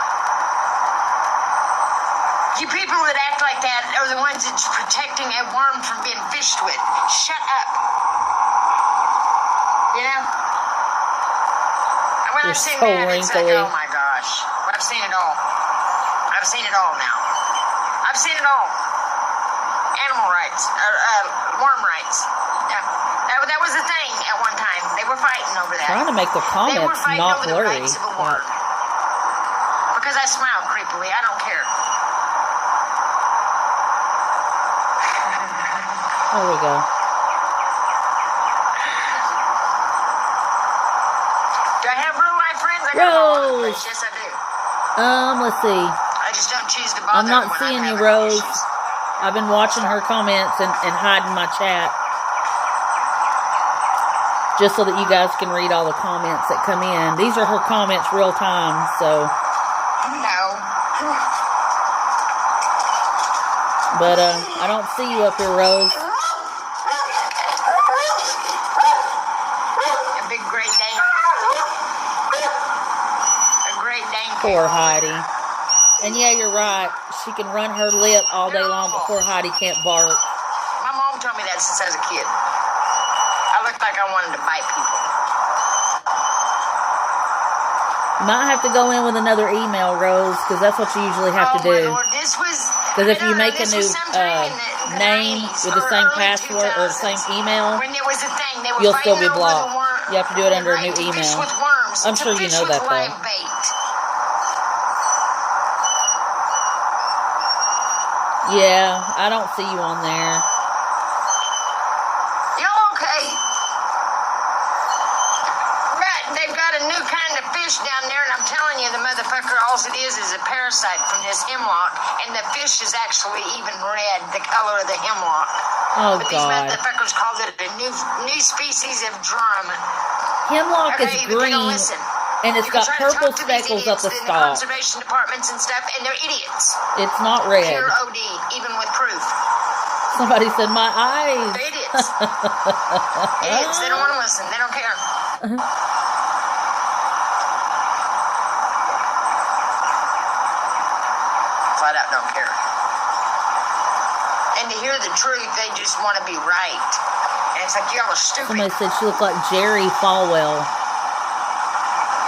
You people that act like that are the ones that's protecting a worm from being fished with. Shut up. You know? When I've seen that, it's like, oh my gosh. I've seen it all. I've seen it all now. I've seen it all. Animal rights. Worm rights. Yeah. That was the thing at one time. They were fighting over that. Trying to make the They were comments fighting not over the blurry. rights of a worm. Because I smile creepily. I don't care. There we go. Do I have real life friends? I got Rose! yes, I do. Let's see. I just don't choose to bother I'm not when seeing I'm you, having Rose. issues. I've been watching her comments and hiding my chat. Just so that you guys can read all the comments that come in. These are her comments real time, so. No. But, I don't see you up here, Rose. A big Great Dane. A Great Dane. Poor Heidi. And yeah, you're right. She can run her lip all day long before Heidi can't bark. My mom told me that since I was a kid. I looked like I wanted to bite people. Might have to go in with another email, Rose, because that's what you usually have to do. Lord, this was... Because if you make a new name with the same password or the same email, when there was a thing, they were you'll still be fighting over blocked. the worm. You have to do it under a new Right, to fish email. with worms. I'm To sure you fish know with that, though. live bait. Yeah, I don't see you on there. Y'all okay? Right, they've got a new kind of fish down there, and I'm telling you, the motherfucker, all it is a parasite from this hemlock, and the fish is actually even red, the color of the hemlock. Oh, But God. these motherfuckers called it a new species of drum. Hemlock Okay, is but they don't green, listen. and it's You can got try to purple talk to these speckles up idiots the in stalk. conservation departments and stuff, and they're idiots. It's not red. Pure OD, even with proof. Somebody said, my eyes. They're idiots. Idiots. They don't want to listen. They don't care. Flat out don't care. And to hear the truth, they just want to be right. And it's like, y'all are stupid. Somebody said she looked like Jerry Falwell.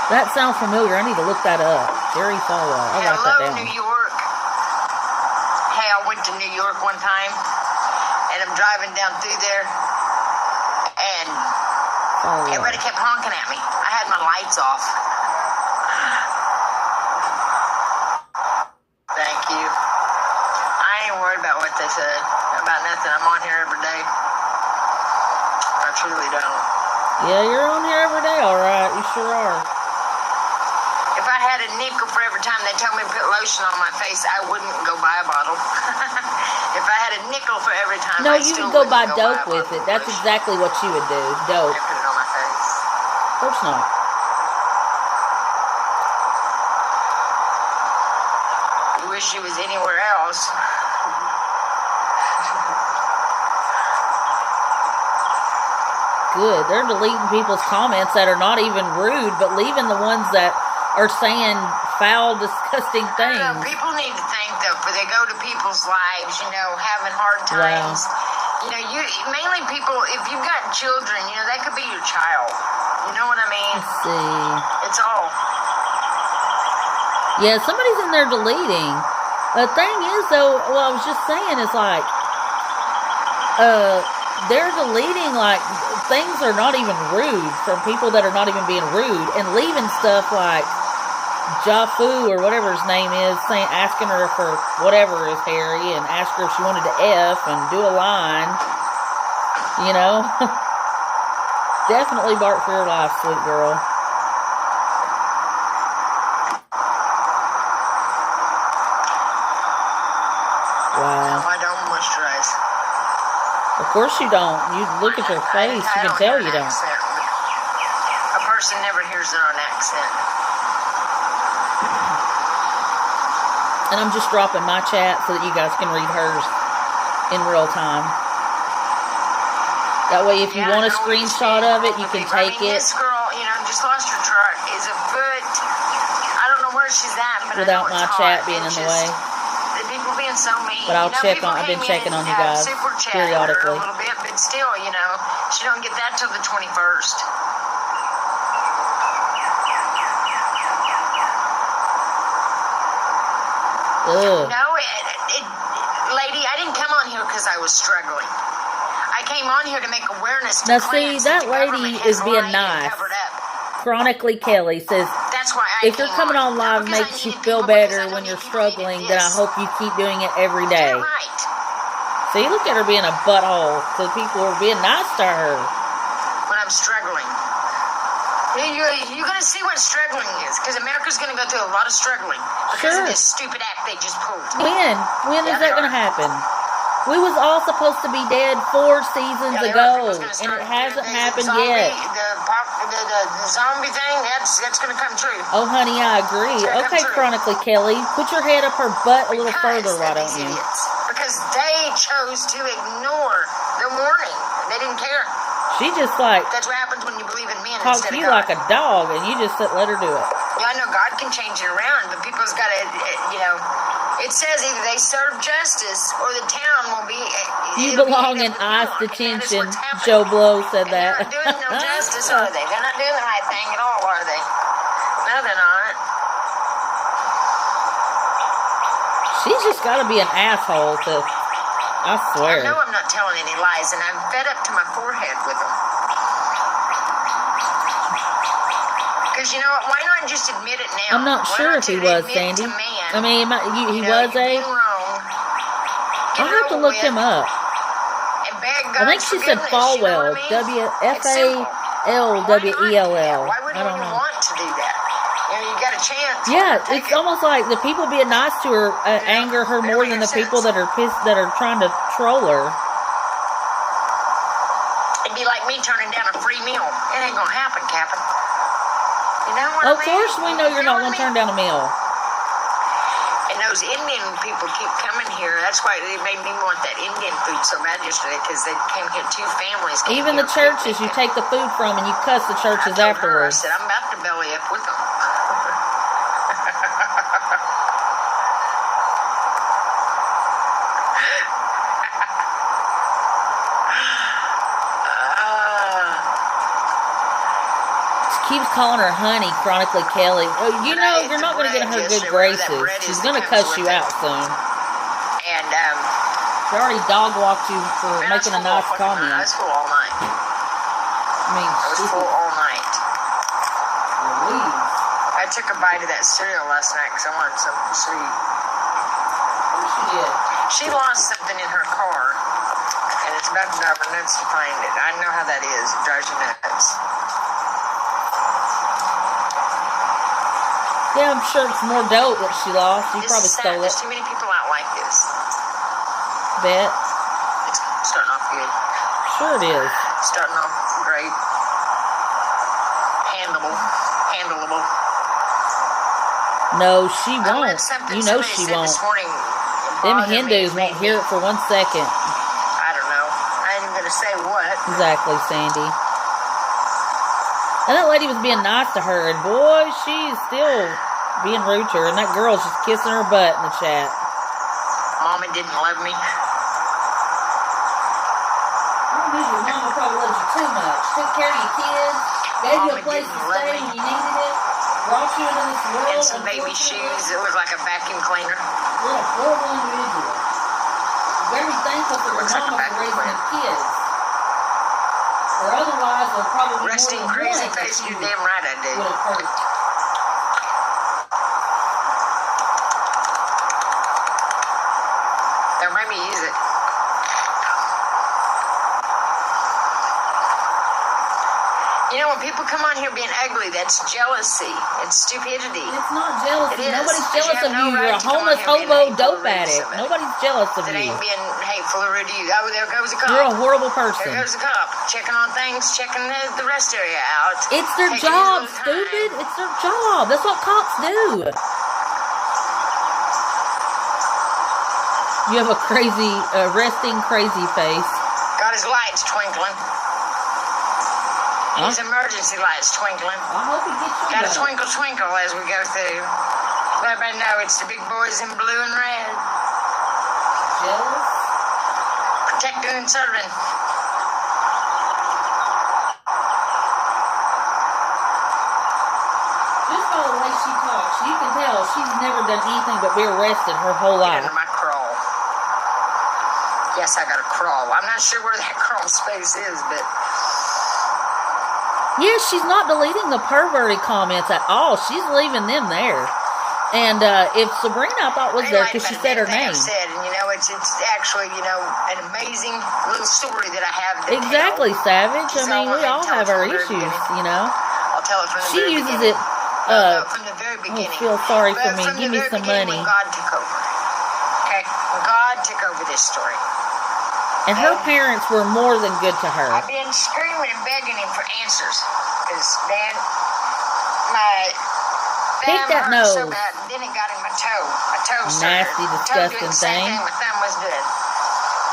That sounds familiar. I need to look that up. Jerry Falwell. I'll write that Hello, down. New York. Hey, I went to New York one time, and I'm driving down through there, and Falwell. everybody kept honking at me. I had my lights off. Thank you. I ain't worried about what they said. About nothing. I'm on here every day. I truly don't. Yeah, you're on here every day, all right. You sure are. If I had a nickel for every time they told me to put lotion on my face, I wouldn't go buy a bottle. If I had a nickel for every time, No, I you still would go wouldn't buy go dope buy a with bottle it. of That's lotion. exactly what you would do. Dope. I put it on my face. Of course not. You wish you was anywhere else. Good. They're deleting people's comments that are not even rude, but leaving the ones that are saying foul, disgusting I don't know, things. people need to think though, for they go to people's lives, you know, having hard times. You know, mainly people, if you've got children, you know, that could be your child. You know what I mean? Let's see. It's all. Yeah, somebody's in there deleting. The thing is, though, what I was just saying is like, they're deleting like things are not even rude from people that are not even being rude, and leaving stuff like Jafu or whatever his name is, saying, asking her for whatever is Harry, and ask her if she wanted to F and do a line. You know, definitely bark for your life, sweet girl. Wow. I don't moisturize. Of course you don't. You look at your face, you can tell you don't. Accent. A person never hears their own accent. And I'm just dropping my chat so that you guys can read hers in real time. That way, if you want a screenshot of it, you can take it. This girl, you know, just lost her truck, is a foot. I don't know where she's at, but Without my chat being in the way. The people being so mean. But I'll check on. I've been checking on you guys periodically. A little bit, but still, you know, she don't get that till the 21st. Ugh. No, lady, I didn't come on here because I was struggling. I came on here to make awareness. Now, see, that lady is being nice. Chronically Kelly says, that's why I if you're coming on live makes you feel better when you're struggling, then I hope you keep doing it every day. You're right. See, look at her being a butthole to people who are being nice to her. When I'm struggling. You're going to see what struggling is, because America's going to go through a lot of struggling because of this stupid act they just pulled. When is that going to happen? We was all supposed to be dead 4 seasons ago, and it hasn't happened yet. The zombie thing, that's going to come true. Oh, honey, I agree. Okay, Chronically Kelly, put your head up her butt a little further, why don't you? Because they chose to ignore the warning. They didn't care. She just like that's what happens when you believe in men talks to you like a dog, and you just let her do it. Yeah, I know God can change it around, but people's got to, it says either they serve justice or the town will be. You belong in ICE detention. Joe Blow said that. They're not doing no justice, are they? They're not doing the right thing at all, are they? No, they're not. She's just got to be an asshole to. I swear. I know I'm not telling any lies, and I'm fed up to my forehead with them. Because you know what? Why not just admit it now? I'm not sure if he was, Sandy. I mean, he was a. I'll have to look him up. I think she said Falwell. F-A-L-W-E-L-L. Why would you want to do that? You got a chance. Yeah, it's almost like the people being nice to her anger her more than the people that are pissed that are trying to troll her. It'd be like me turning down a free meal. It ain't gonna happen, Captain. You know what I mean? Of course we know you're not gonna turn down a meal. And those Indian people keep coming here. That's why they made me want that Indian food so bad yesterday, because they came here, 2 families. Even the churches you take the food from, and you cuss the churches afterwards. I said, I'm about to belly up with them. Keeps calling her honey, Chronically Kelly. Oh, you know you're not going to get in her good graces. She's going to cuss you out soon. And she already dog walked you for making a nice comment. I was full all night. I was full all night. I took a bite of that cereal last night because I wanted something sweet. What she did? She lost something in her car, and it's about to drive her nuts to find it. I know how that is. It drives you nuts. Yeah, I'm sure it's more dope that she lost. You probably stole it. There's too many people out like this. Bet. It's starting off good. Sure it is. Starting off great. Handleable. No, she won't. You know she won't. Them Hindus won't hear it for 1 second. I don't know. I ain't even going to say what. Exactly, Sandy. And that lady was being nice to her, and boy, she's still being rude to her. And that girl's just kissing her butt in the chat. Mama didn't love me. Your mama probably loves you too much. Took care of your kids, gave you a place to stay when you needed it, brought you into this world. And some baby shoes. It was like a vacuum cleaner. What a horrible individual. Very thankful for your mama for raising the kids. Or otherwise, they'll probably be resting crazy face. You're damn right I do. Don't make me use it. You know, when people come on here being ugly, that's jealousy. It's stupidity. It's not jealousy. Nobody's jealous of you. You're a homeless hobo dope addict. Nobody's jealous of you. It ain't being hateful or rude to you. Oh, there goes a cop. You're a horrible person. There goes a cop. Checking on things, checking the rest area out. It's their job, stupid. It's their job. That's what cops do. You have a crazy, resting crazy face. Got his lights twinkling. His emergency lights twinkling. I hope he gets you. Got a twinkle twinkle as we go through. Let everybody know it's the big boys in blue and red. Jealous? Protecting and serving. Just by the way she talks, you can tell she's never done anything but be arrested her whole life. Get under my crawl. Yes, I got a crawl. I'm not sure where that crawl space is, but... Yes, she's not deleting the perverted comments at all. She's leaving them there. And if Sabrina, I thought, was there because she said her name. Said, and you know, it's actually, an amazing little story that I have. To Exactly, tell. Savage. I So mean, we all have our issues, I'll tell it from the She very uses beginning. it, from the very beginning. feel sorry for But me. from Give the me very some beginning, money. When God took over. Okay? When God took over this story. And her parents were more than good to her. I've been screaming and begging him for answers. Because, Dan, my Pick thumb that hurt nose. so bad. Then it got in my toe. My toe started. Nasty, disgusting my toe doing the same thing. My thumb was doing.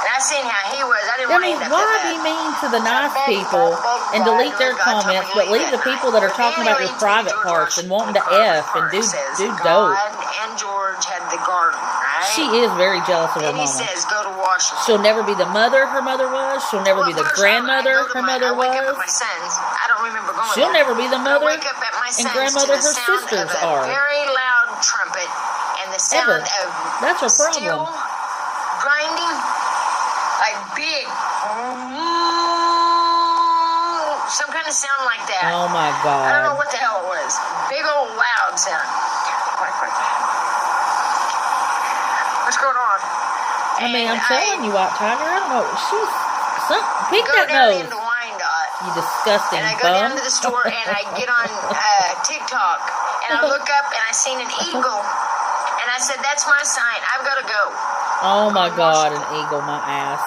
And I seen how he was. I didn't I want to mean, end up why that be bad. mean to the nice people and delete their comments, but leave the people that are talking about your private parts and wanting to F and do dope? God and George had the garden, right? She is very jealous of her And he mama. says, go to Washington. She'll never be the mother her mother was. She'll never be the grandmother her mother I wake up was. at my sons. I don't remember going She'll there. never be the But mother I wake up at my and sons grandmother to the her sound sisters of a are. very loud trumpet and the sound Ever. of That's her steel problem. grinding, like big, some kind of sound like that. Oh my I don't know God. what the hell it was. Big old loud sound. What's going on? I mean, I'm telling you, White Tiger, I don't know. Pick Go that down nose. into Wyandotte. You disgusting And I go down bum. to the store and I get on TikTok and I look up and I seen an eagle and I said, that's my sign. I've got to go. Oh my God, an eagle, my ass.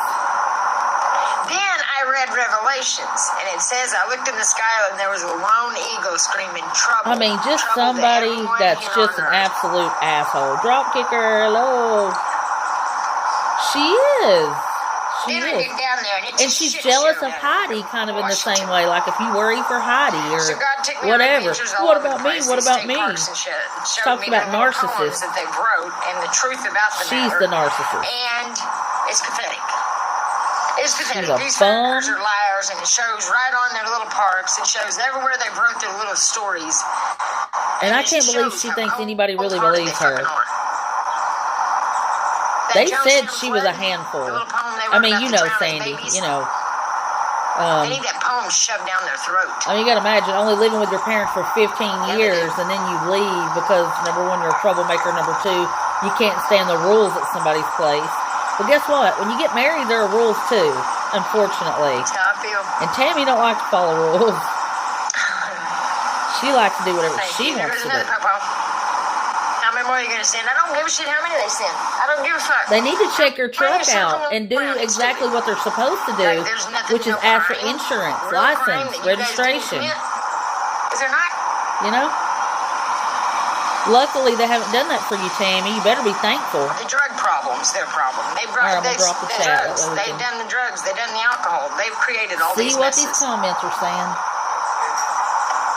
Then I read Revelations and it says, I looked in the sky and there was a lone eagle screaming trouble. I mean, just trouble to somebody everyone that's here just on an earth. absolute asshole. Drop kicker, hello. She is. She Then I is. get down there and it's And a she's shit jealous show of down Heidi, in kind of in the Washington. same way. Like if you worry for Heidi or So God took me around whatever. pictures all What over about the me? place, What these about state me? parks and shit. Showed Talks me about the little narcissist. poems that they wrote and the truth about the She's matter. the narcissist. And it's pathetic. It's pathetic. She's a These bum. fuckers are liars, and it shows right on their little parks. It shows everywhere they wrote their little stories. And I it can't believe shows she how thinks anybody really cold-hearted believes they her. fucking are. They That said Jonestown she was a flood, handful. the little poem they I wrote mean, about you the know, drowning Sandy, babies, you know. they need that poem shoved down their throat. I mean, you gotta imagine only living with your parents for 15 years and then you leave because, number one, you're a troublemaker. Number two, you can't stand the rules at somebody's place. But guess what? When you get married, there are rules too, unfortunately. That's how I feel. And Tammy don't like to follow rules. She likes to do whatever Thank she you. There wants goes to do. another popo. How many more are you going to send? I don't give a shit how many they send. I don't give a fuck. They need to check your Bring truck yourself out and do around. It's exactly stupid. what they're supposed to do, Like, there's nothing, which is no ask for crime, insurance, real crime license, that you guys registration. didn't commit. Is there not? You know? Luckily, they haven't done that for you, Tammy. You better be thankful. The drug problem's their problem. They brought All right, I'm gonna drop the chat. drugs. That way we They've can done the drugs. They've done the alcohol. They've created all see these what messes. these comments are saying.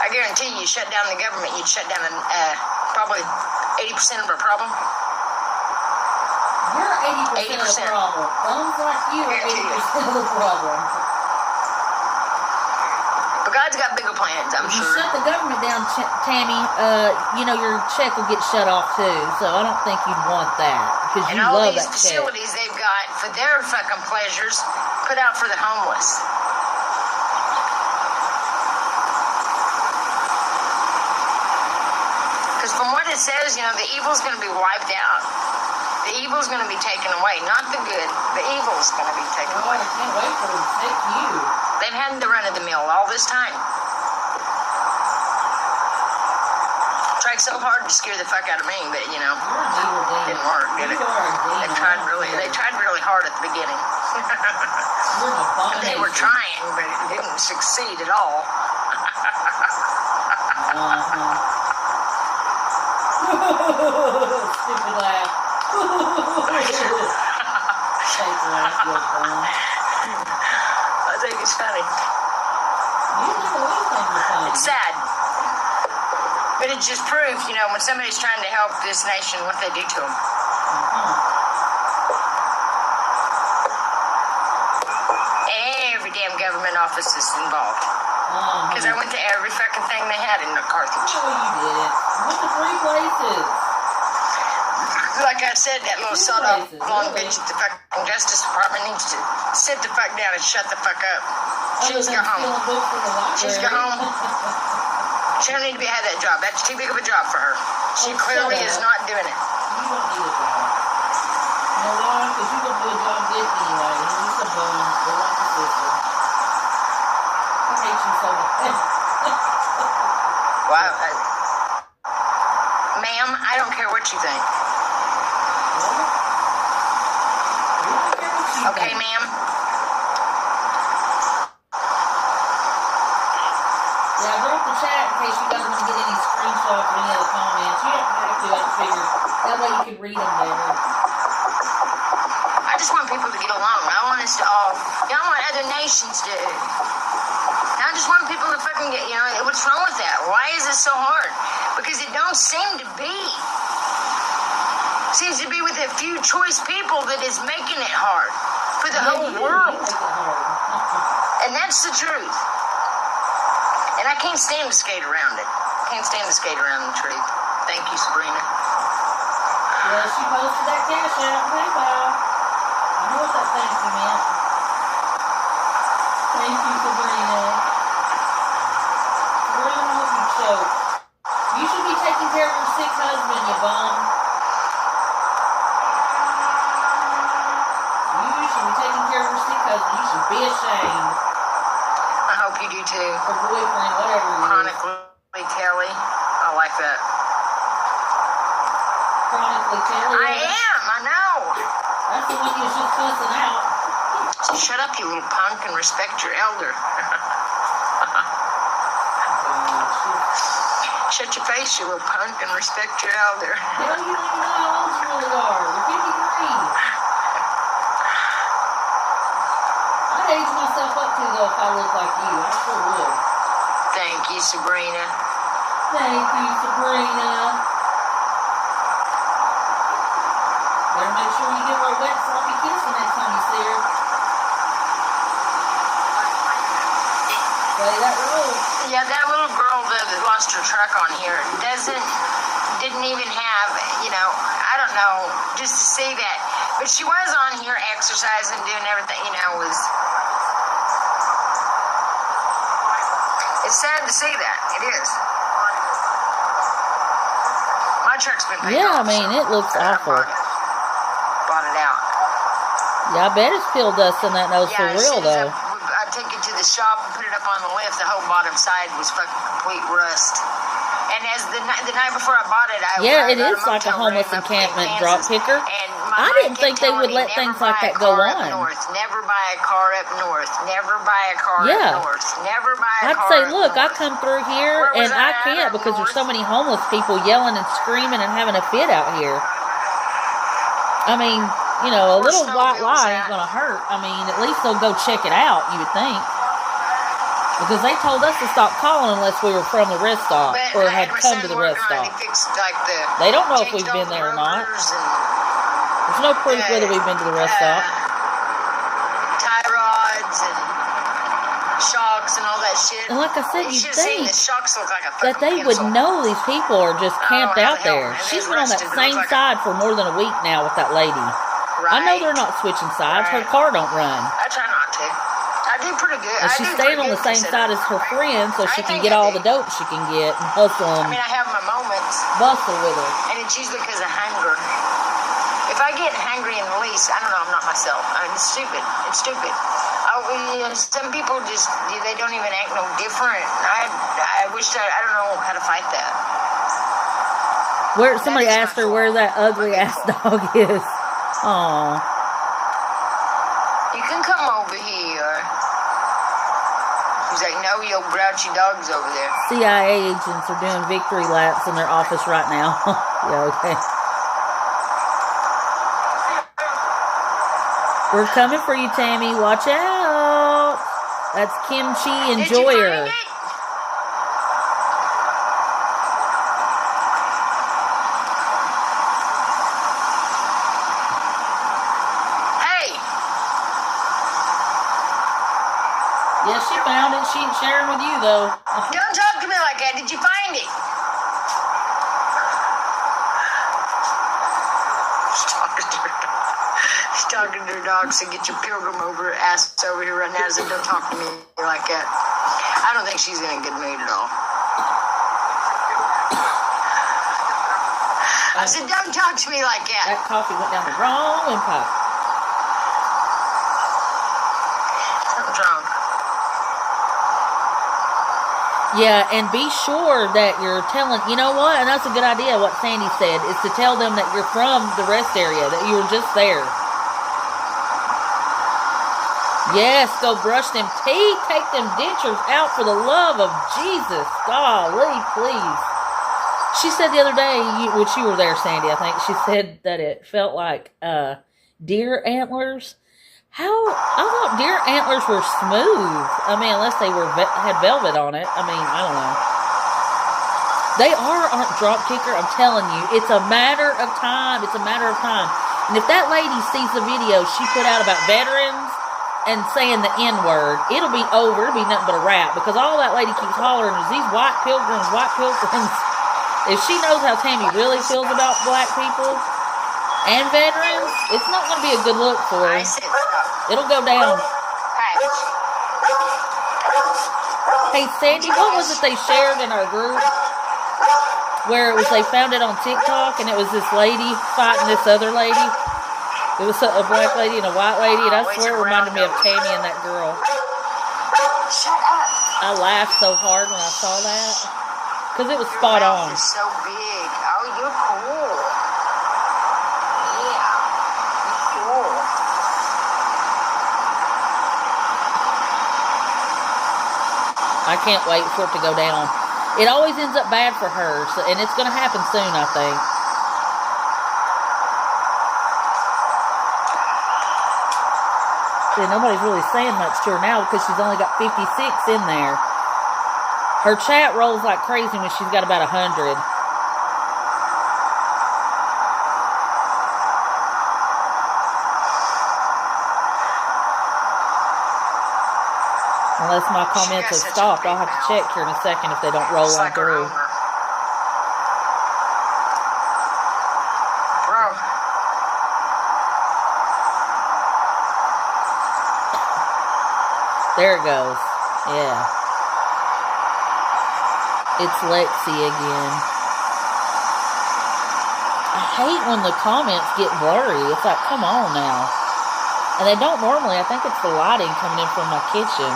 I guarantee you shut down the government, you'd shut down probably 80% of our problem. You're 80% of the 80%. problem. Bums like you are 80% of the problem. But God's got bigger plans, I'm If you sure. shut the government down, Tammy, you know, your check will get shut off too. So I don't think you'd want that. Because And you all love these that check. facilities they've got for their fucking pleasures put out for the homeless. Because from what it says, you know, the evil's going to be wiped out. The evil's going to be taken away. Not the good. The evil's going to be taken Oh, away. I can't wait for them to take you. They've had the run of the mill all this time. Tried so hard to scare the fuck out of me, but you know, You're an evil demon. didn't work, did it? You are a demon. They tried really hard at the beginning. You're an abomination. They were trying, but it didn't succeed at all. Stupid laugh. Fake laugh, you bum. I think it's funny. You think anything's funny. It's sad. But it just proves, you know, when somebody's trying to help this nation, what they do to them. Every damn government office is involved. Because I went to every fucking thing they had in Carthage. Oh, you did it. Went to 3 places. Like I said, that little sawed-off blonde bitch at the fucking Justice Department needs to sit the fuck down and shut the fuck up. She needs to go home. She needs to go home. She don't need to have that job. That's too big of a job for her. She clearly is not doing it. You don't need a job. know why? Because you're going to do a job good anyway. And you're so boom. Go like the sister. I hate you so much. Wow. Ma'am, I don't care what you think. Okay, ma'am? Yeah, I broke the chat in case you guys want to get any screenshots or any other comments. You don't have to, I just figured. That way you can read them better. I just want people to get along. I want us to all, what other nations do. I just want people to fucking get, what's wrong with that? Why is it so hard? Because it don't seem to be. It seems to be with a few choice people that is making it hard for the whole world. And that's the truth. And I can't stand to skate around it. Can't stand to skate around the truth. Thank you, Sabrina. Yeah, she posted that cash out. PayPal. I know what that thank you meant. Thank you, Sabrina. Sabrina, I hope you choke. You should be taking care of your sick husband, you bum. You should be taking care of your sick husband. You should be ashamed. I hope you do too. Or boyfriend, whatever it is. Chronically Kelly. I like that. Chronically Kelly. I am, I know. That's the one you was just cussing out. So shut up, you little punk, and respect your elder. Shut your face, you little punk, and respect your elder. Hell, you don't even know how old you really are. You're 53. I'd age myself up to, though, if I looked like you. I sure would. Thank you, Sabrina. Thank you, Sabrina. Better make sure you give her a wet, sloppy kiss the next time you see her. Play that role. Yeah, that little girl that lost her truck on here didn't even have, I don't know, just to see that. But she was on here exercising, doing everything, was. It's sad to see that. It is. My truck's been paid off. Yeah, I mean, it looks awful. Bought it out. Yeah, I bet it's fuel dust in that nose for real, though. I took it to the shop and put it up on the lift. The whole bottom side was fucking complete rust. And as the night before I bought it, it is like a homeless encampment drop kicker. I didn't think they would let things like that go on. Never buy a car up north. Never buy a car up north. Never buy a car I'd say, up look, north. I come through here and I can't because there's so many homeless people yelling and screaming and having a fit out here. I mean, a little white lie ain't going to hurt. I mean, at least they'll go check it out, you would think. Because they told us to stop calling unless we were from the rest stop or had come to the rest stop. They don't know if we've been there or not. There's no proof whether we've been to the rest stop. Tie rods and shocks and all that shit. And like I said, you'd think the shocks look like a that they would know these people are just camped out there. She's been on that same side for more than a week now with that lady. I know they're not switching sides. Her car don't run. I try not to. I do pretty good. And she's staying on the same side as her friend so she can get all the dope she can get and hustle and I have my moments. Bustle with her. And it's usually because of hunger. If I get hungry in the least, I don't know, I'm not myself. It's stupid. It's stupid. Some people just, they don't even act no different. I wish I don't know how to fight that. Somebody asked her where that ugly ass dog is. Aw. You can come over here. He's like, no, your grouchy dog's over there. CIA agents are doing victory laps in their office right now. Yeah, okay. We're coming for you, Tammy. Watch out. That's Kimchi Enjoyer. Did you find it? Yes, she found it. She ain't sharing with you, though. Don't talk to me like that. Did you find it? She's talking to her dog, so get your pilgrim over, ass over here right now, so don't talk to me like that. I don't think she's in a good mood at all. I said, don't talk to me like that. That coffee went down the wrong windpipe. Something's wrong. Yeah, and be sure that you're telling, you know what, and that's a good idea, what Sandy said, is to tell them that you're from the rest area, that you were just there. Yes, go brush them teeth, take them dentures out for the love of Jesus. Golly, please. She said the other day, when you were there, Sandy, I think, she said that it felt like deer antlers. I thought deer antlers were smooth. I mean, unless they had velvet on it. I mean, I don't know. They aren't drop kicker. I'm telling you, it's a matter of time. It's a matter of time. And if that lady sees the video she put out about veterans and saying the N-word, it'll be over. It'll be nothing but a rap, because all that lady keeps hollering is these white pilgrims, white pilgrims. If she knows how Tammy really feels about black people and veterans, it's not going to be a good look for her. It'll go down. Hey, Sandy, what was it they shared in our group? Where it was, they found it on TikTok, and it was this lady fighting this other lady. It was a black lady and a white lady, and I swear it reminded me of Tammy and that girl. Shut up. I laughed so hard when I saw that, because it was spot on. Your mouth is so big. Oh, you're cool. Yeah, you're cool. I can't wait for it to go down. It always ends up bad for her, so, and it's going to happen soon, I think. See, nobody's really saying much to her now because she's only got 56 in there. Her chat rolls like crazy when she's got about 100. Unless my comments have stopped, I'll have to check here in a second if they don't roll on through. Bro. There it goes. Yeah. It's Lexi again. I hate when the comments get blurry. It's like, come on now. And they don't normally. I think it's the lighting coming in from my kitchen.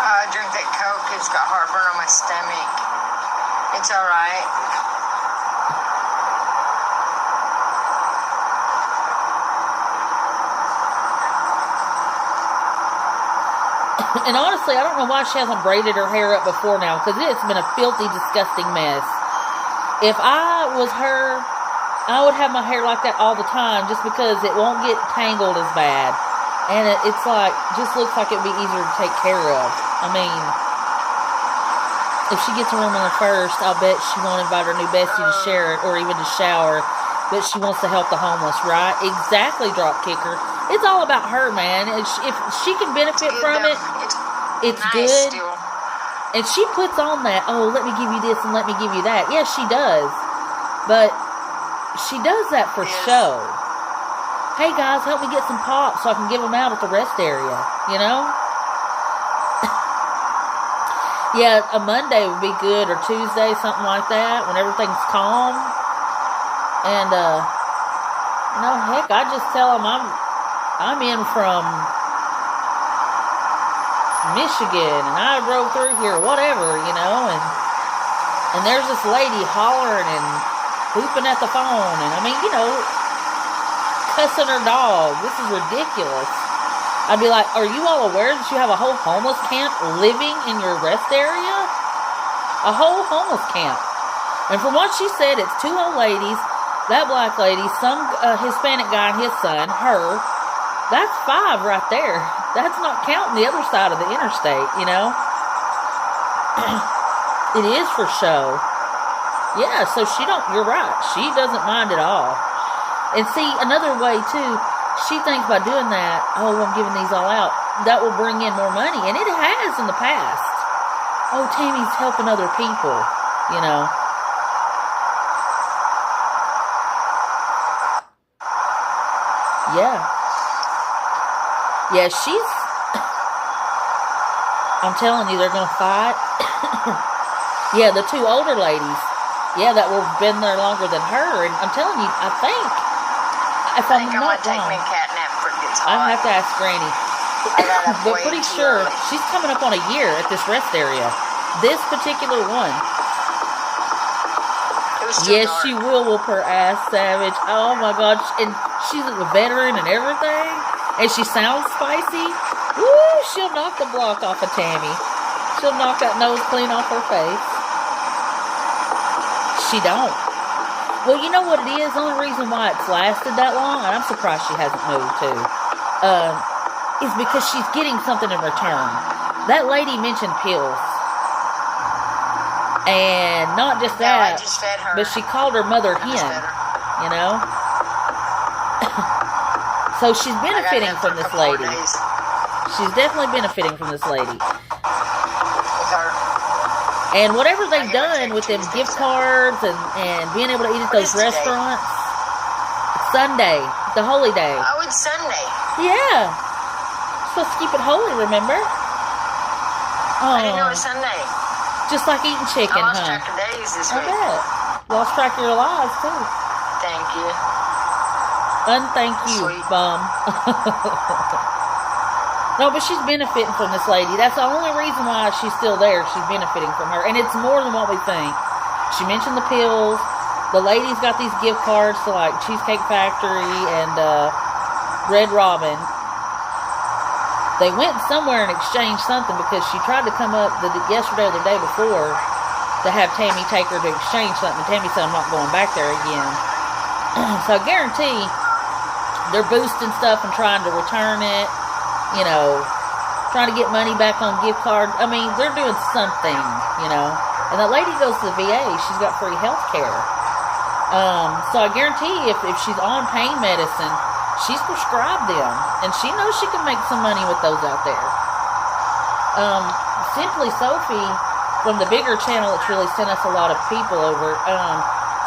I drink that Coke. It's got heartburn on my stomach. It's alright. And honestly, I don't know why she hasn't braided her hair up before now, because it's been a filthy, disgusting mess. If I was her, I would have my hair like that all the time, just because it won't get tangled as bad. And it's like, just looks like it'd be easier to take care of. I mean, if she gets a room on her first, I'll bet she won't invite her new bestie to share it, or even to shower. But she wants to help the homeless, right? Exactly, drop kicker. It's all about her, man. If she can benefit from it, it's nice good. still. And she puts on that, oh, let me give you this and let me give you that. Yes, she does. But she does that for show. Hey, guys, help me get some pops so I can give them out at the rest area, you know? Yeah, a Monday would be good, or Tuesday, something like that, when everything's calm. And, heck, I just tell them I'm in from Michigan, and I drove through here, whatever, and there's this lady hollering and hooping at the phone, and cussing her dog. This is ridiculous. I'd be like, are you all aware that you have a whole homeless camp living in your rest area? A whole homeless camp. And from what she said, it's 2 old ladies, that black lady, some Hispanic guy and his son, her. That's 5 right there. That's not counting the other side of the interstate, It is for show. Yeah, so you're right. She doesn't mind at all. And see, another way, too, she thinks by doing that, oh, I'm giving these all out, that will bring in more money. And it has in the past. Oh, Tammy's helping other people, Yeah. Yeah, I'm telling you, they're going to fight. Yeah, the two older ladies. Yeah, that were been there longer than her. And I'm telling you, I think, if I'm I'm not gonna take me a wrong, cat nap before it gets I hot. have to ask Granny. I got up But way pretty too sure early. she's coming up on a year at this rest area. This particular one. It was still Yes, dark. she will whoop her ass, Savage. Oh my God. And she's a veteran and everything. And she sounds spicy. Woo, she'll knock the block off of Tammy. She'll knock that nose clean off her face. She don't. Well, you know what it is? The only reason why it's lasted that long, and I'm surprised she hasn't moved too, is because she's getting something in return. That lady mentioned pills. And not just No, I that, just fed her. but she called her mother I just hen, fed her. you know? So she's I got benefiting that from for a this couple more lady. days She's definitely benefiting from this lady. with her. And whatever they've I get my done check with them Tuesday, gift so. cards and being able to eat at What those is today? restaurants. Sunday, the holy day. Oh, it's Sunday. Yeah. Supposed to keep it holy, remember? I didn't know Oh, it was Sunday. just like eating chicken, I lost huh? track of days this I week. bet. Lost track of your lives, too. Thank you. Unthank you, Sweet. bum. No, but she's benefiting from this lady. That's the only reason why she's still there. She's benefiting from her. And it's more than what we think. She mentioned the pills. The lady's got these gift cards to like Cheesecake Factory and Red Robin. They went somewhere and exchanged something because she tried to come up yesterday or the day before to have Tammy take her to exchange something. And Tammy said, I'm not going back there again. So I guarantee they're boosting stuff and trying to return it. You know, trying to get money back on gift cards. I mean, they're doing something, you know. And that lady goes to the VA. She's got free health care. So I guarantee if she's on pain medicine, she's prescribed them. And she knows she can make some money with those out there. Simply Sophie, from the bigger channel, it's really sent us a lot of people over.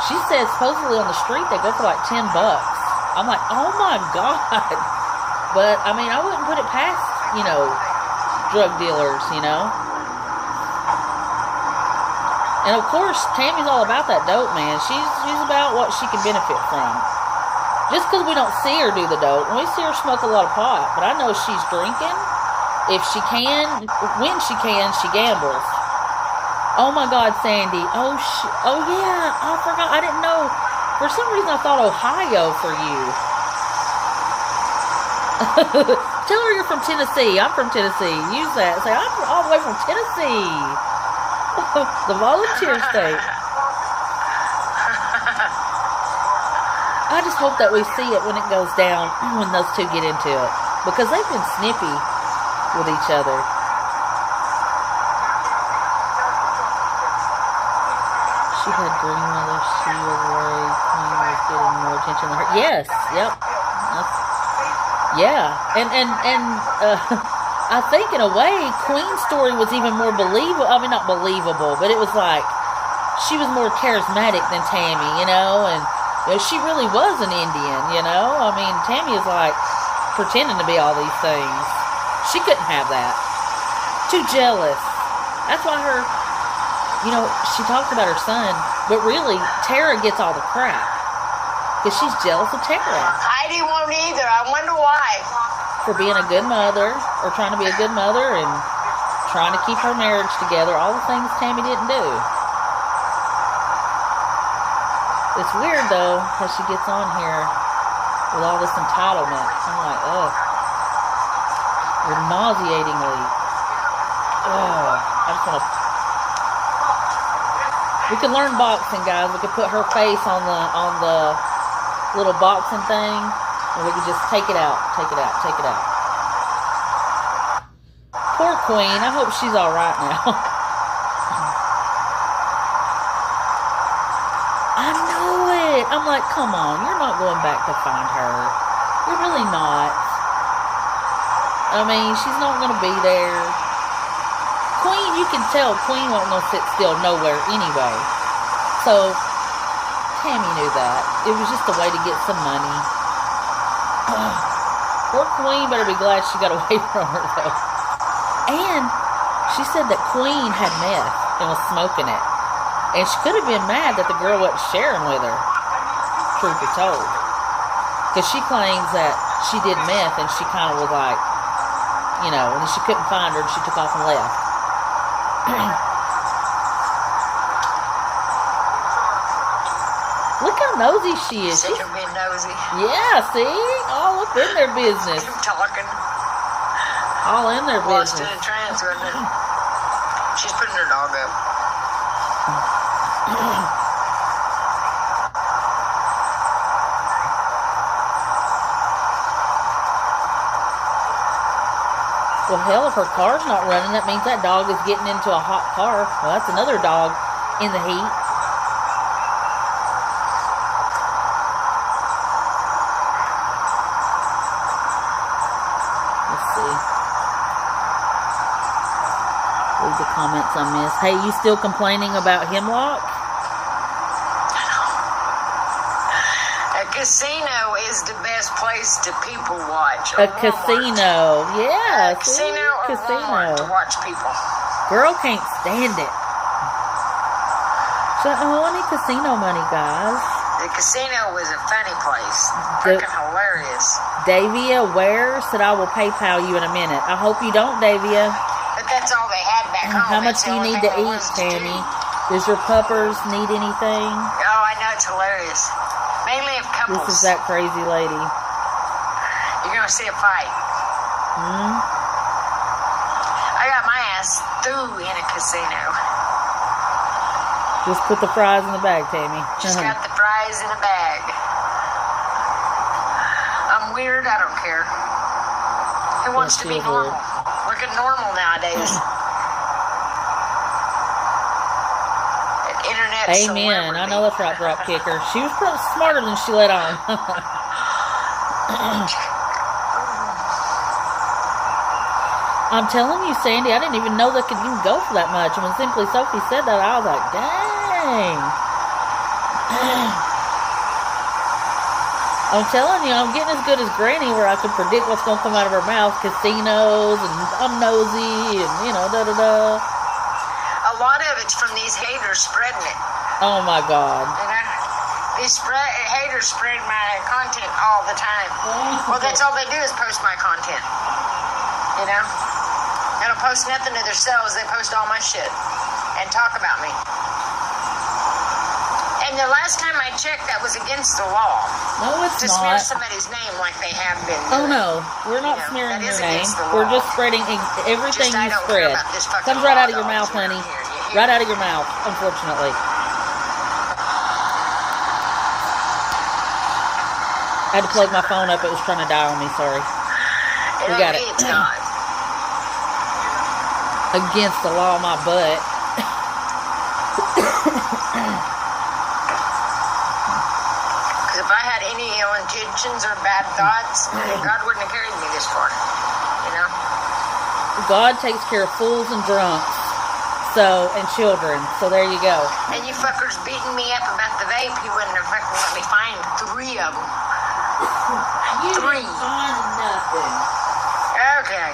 She says supposedly on the street they go for like $10. I'm like, oh my God. But, I mean, I wouldn't put it past, you know, drug dealers, you know. And, of course, Tammy's all about that dope, man. She's about what she can benefit from. Just because we don't see her do the dope. When we see her smoke a lot of pot. But I know she's drinking. If she can, when she can, she gambles. Oh, my God, Sandy. Oh, yeah, I forgot. I didn't know. For some reason, I thought Ohio for you. Tell her you're from Tennessee. I'm from Tennessee. Use that. Say, I'm all the way from Tennessee. The volunteer state. I just hope that we see it when it goes down, when those two get into it. Because they've been snippy with each other. She had grandmother. She was worried Queen was getting more attention than her. Yes. Yep. Yeah, and I think in a way Queen's story was even more believable. I mean, not believable, but it was like she was more charismatic than Tammy, you know, and you know, she really was an Indian, you know. I mean, Tammy is like pretending to be all these things. She couldn't have that. Too jealous. That's why her, you know, she talked about her son, but really Tara gets all the crap. Because she's jealous of Tara. Heidi won't either. I wonder why. For being a good mother, or trying to be a good mother, and trying to keep her marriage together. All the things Tammy didn't do. It's weird, though, how she gets on here with all this entitlement. I'm like, ugh. Nauseatingly. Ugh. I just want to... We could learn boxing, guys. We could put her face on the little boxing thing, and we could just take it out. Poor Queen. I hope she's all right now. I know it. I'm like, come on, you're not going back to find her. You're really not. I mean, she's not going to be there. Queen, you can tell Queen won't go sit still nowhere anyway. So Tammy knew that. It was just a way to get some money. Poor Queen better be glad she got away from her, though. And she said that Queen had meth and was smoking it. And she could have been mad that the girl wasn't sharing with her, truth be told. Because she claims that she did meth and she kind of was like, you know, and then she couldn't find her and she took off and left. Look how nosy she is. She's being nosy. Yeah, see? All up in their business. Keep talking. All in their Lost business. in a trance, wasn't it? She's putting her dog up. Well, hell, if her car's not running, that means that dog is getting into a hot car. Well, that's another dog in the heat. Let's see. Read the comments I missed. Hey, you still complaining about Hemlock? A casino is the best place to people watch. A casino. Yeah. A casino or Walmart to watch people. Girl can't stand it. So, oh, I need casino money, guys. The casino was a funny place. Freaking hilarious. Davia Ware said, I will PayPal you in a minute. I hope you don't, Davia. But that's all they had back home. How much do you need to eat, Tammy? Does your puppers need anything? Oh, I know, it's hilarious. Mainly of couples. This is that crazy lady. You're going to see a fight. I got my ass through in a casino. Just put the fries in the bag, Tammy. Just got the fries in a bag. I'm weird, I don't care. Who wants to be normal? Look at normal nowadays. Internet Amen. celebrity. I know that's right, drop kicker. She was probably smarter than she let on. I'm telling you, Sandy, I didn't even know they could even go for that much. And when Simply Sophie said that, I was like, dang. I'm telling you, I'm getting as good as Granny where I could predict what's going to come out of her mouth. Casinos, and I'm nosy, and, you know, da-da-da. A lot of it's from these haters spreading it. Oh, my God. You know? These haters spread my content all the time. Well, that's all they do is post my content. You know? They don't post nothing to themselves. They post all my shit and talk about me. And the last time I checked, that was against the law. No, it's to smear somebody's name like they have been doing. Oh, no. We're not smearing your name. We're just spreading everything you spread. Comes right out of your mouth, honey. Right out of your mouth, unfortunately. I had to plug my phone up. It was trying to die on me. Sorry. We got it. It's not. Against the law, my butt. Because if I had any ill intentions or bad thoughts, God wouldn't have carried me this far. You know? God takes care of fools and drunks. So, and children. So there you go. And you fuckers beating me up about the vape, you wouldn't have fucking let me find 3 of them. You 3. didn't find nothing. Okay.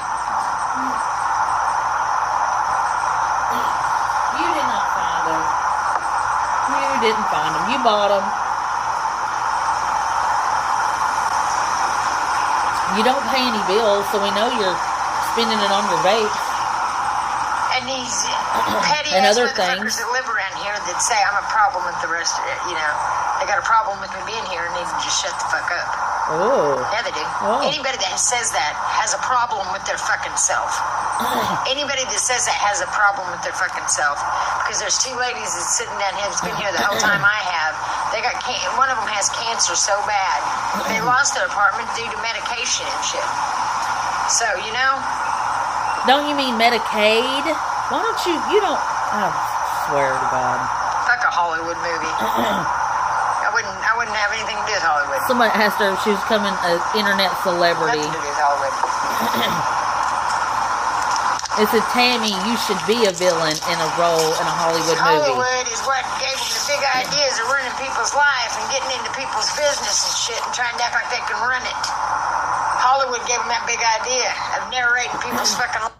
You did not find them. You didn't find them. You bought them. You don't pay any bills, so we know you're spending it on your vapes. And these petty and ass other motherfuckers things that live around here that say I'm a problem with the rest of it, you know, they got a problem with me being here and need to just shut the fuck up. Oh. Yeah, they do. Oh. Anybody that says that has a problem with their fucking self. Anybody that says that has a problem with their fucking self. Because there's 2 ladies that's sitting down here that's been here the whole time I have. They got one of them has cancer so bad they lost their apartment due to medication and shit. So, you know. Don't you mean Medicaid? Why don't you don't, I swear to God. Fuck a Hollywood movie. I wouldn't have anything to do with Hollywood. Somebody asked her if she was coming an internet celebrity. Nothing to do with Hollywood. It said, Tammy, you should be a villain in a role in a Hollywood movie. Hollywood is what gave them the big ideas of ruining people's life and getting into people's business and shit and trying to act like they can run it. Hollywood gave them that big idea of narrating people's fucking life.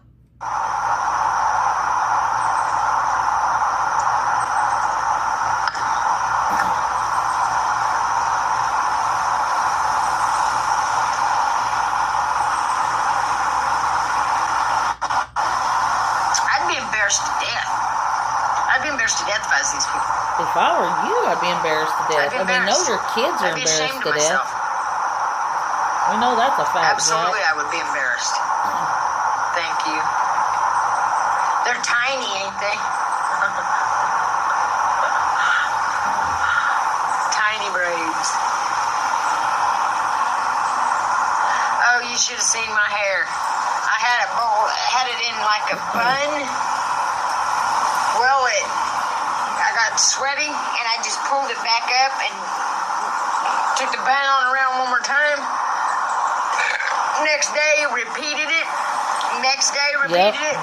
embarrassed to death. I'd be embarrassed to death if I was these people. If I were you, I'd be embarrassed to death. I mean, know your kids are I'd be embarrassed ashamed to of death. myself. We know that's a fact. Absolutely, Jack. I would be embarrassed. Thank you. They're tiny, ain't they? Tiny braids. Oh, you should have seen my hair. I had a bowl, had it in like a bun. Well, I got sweaty, and I just pulled it back up and took the bun on around one more time. Next day, repeated it. Next day, repeated it.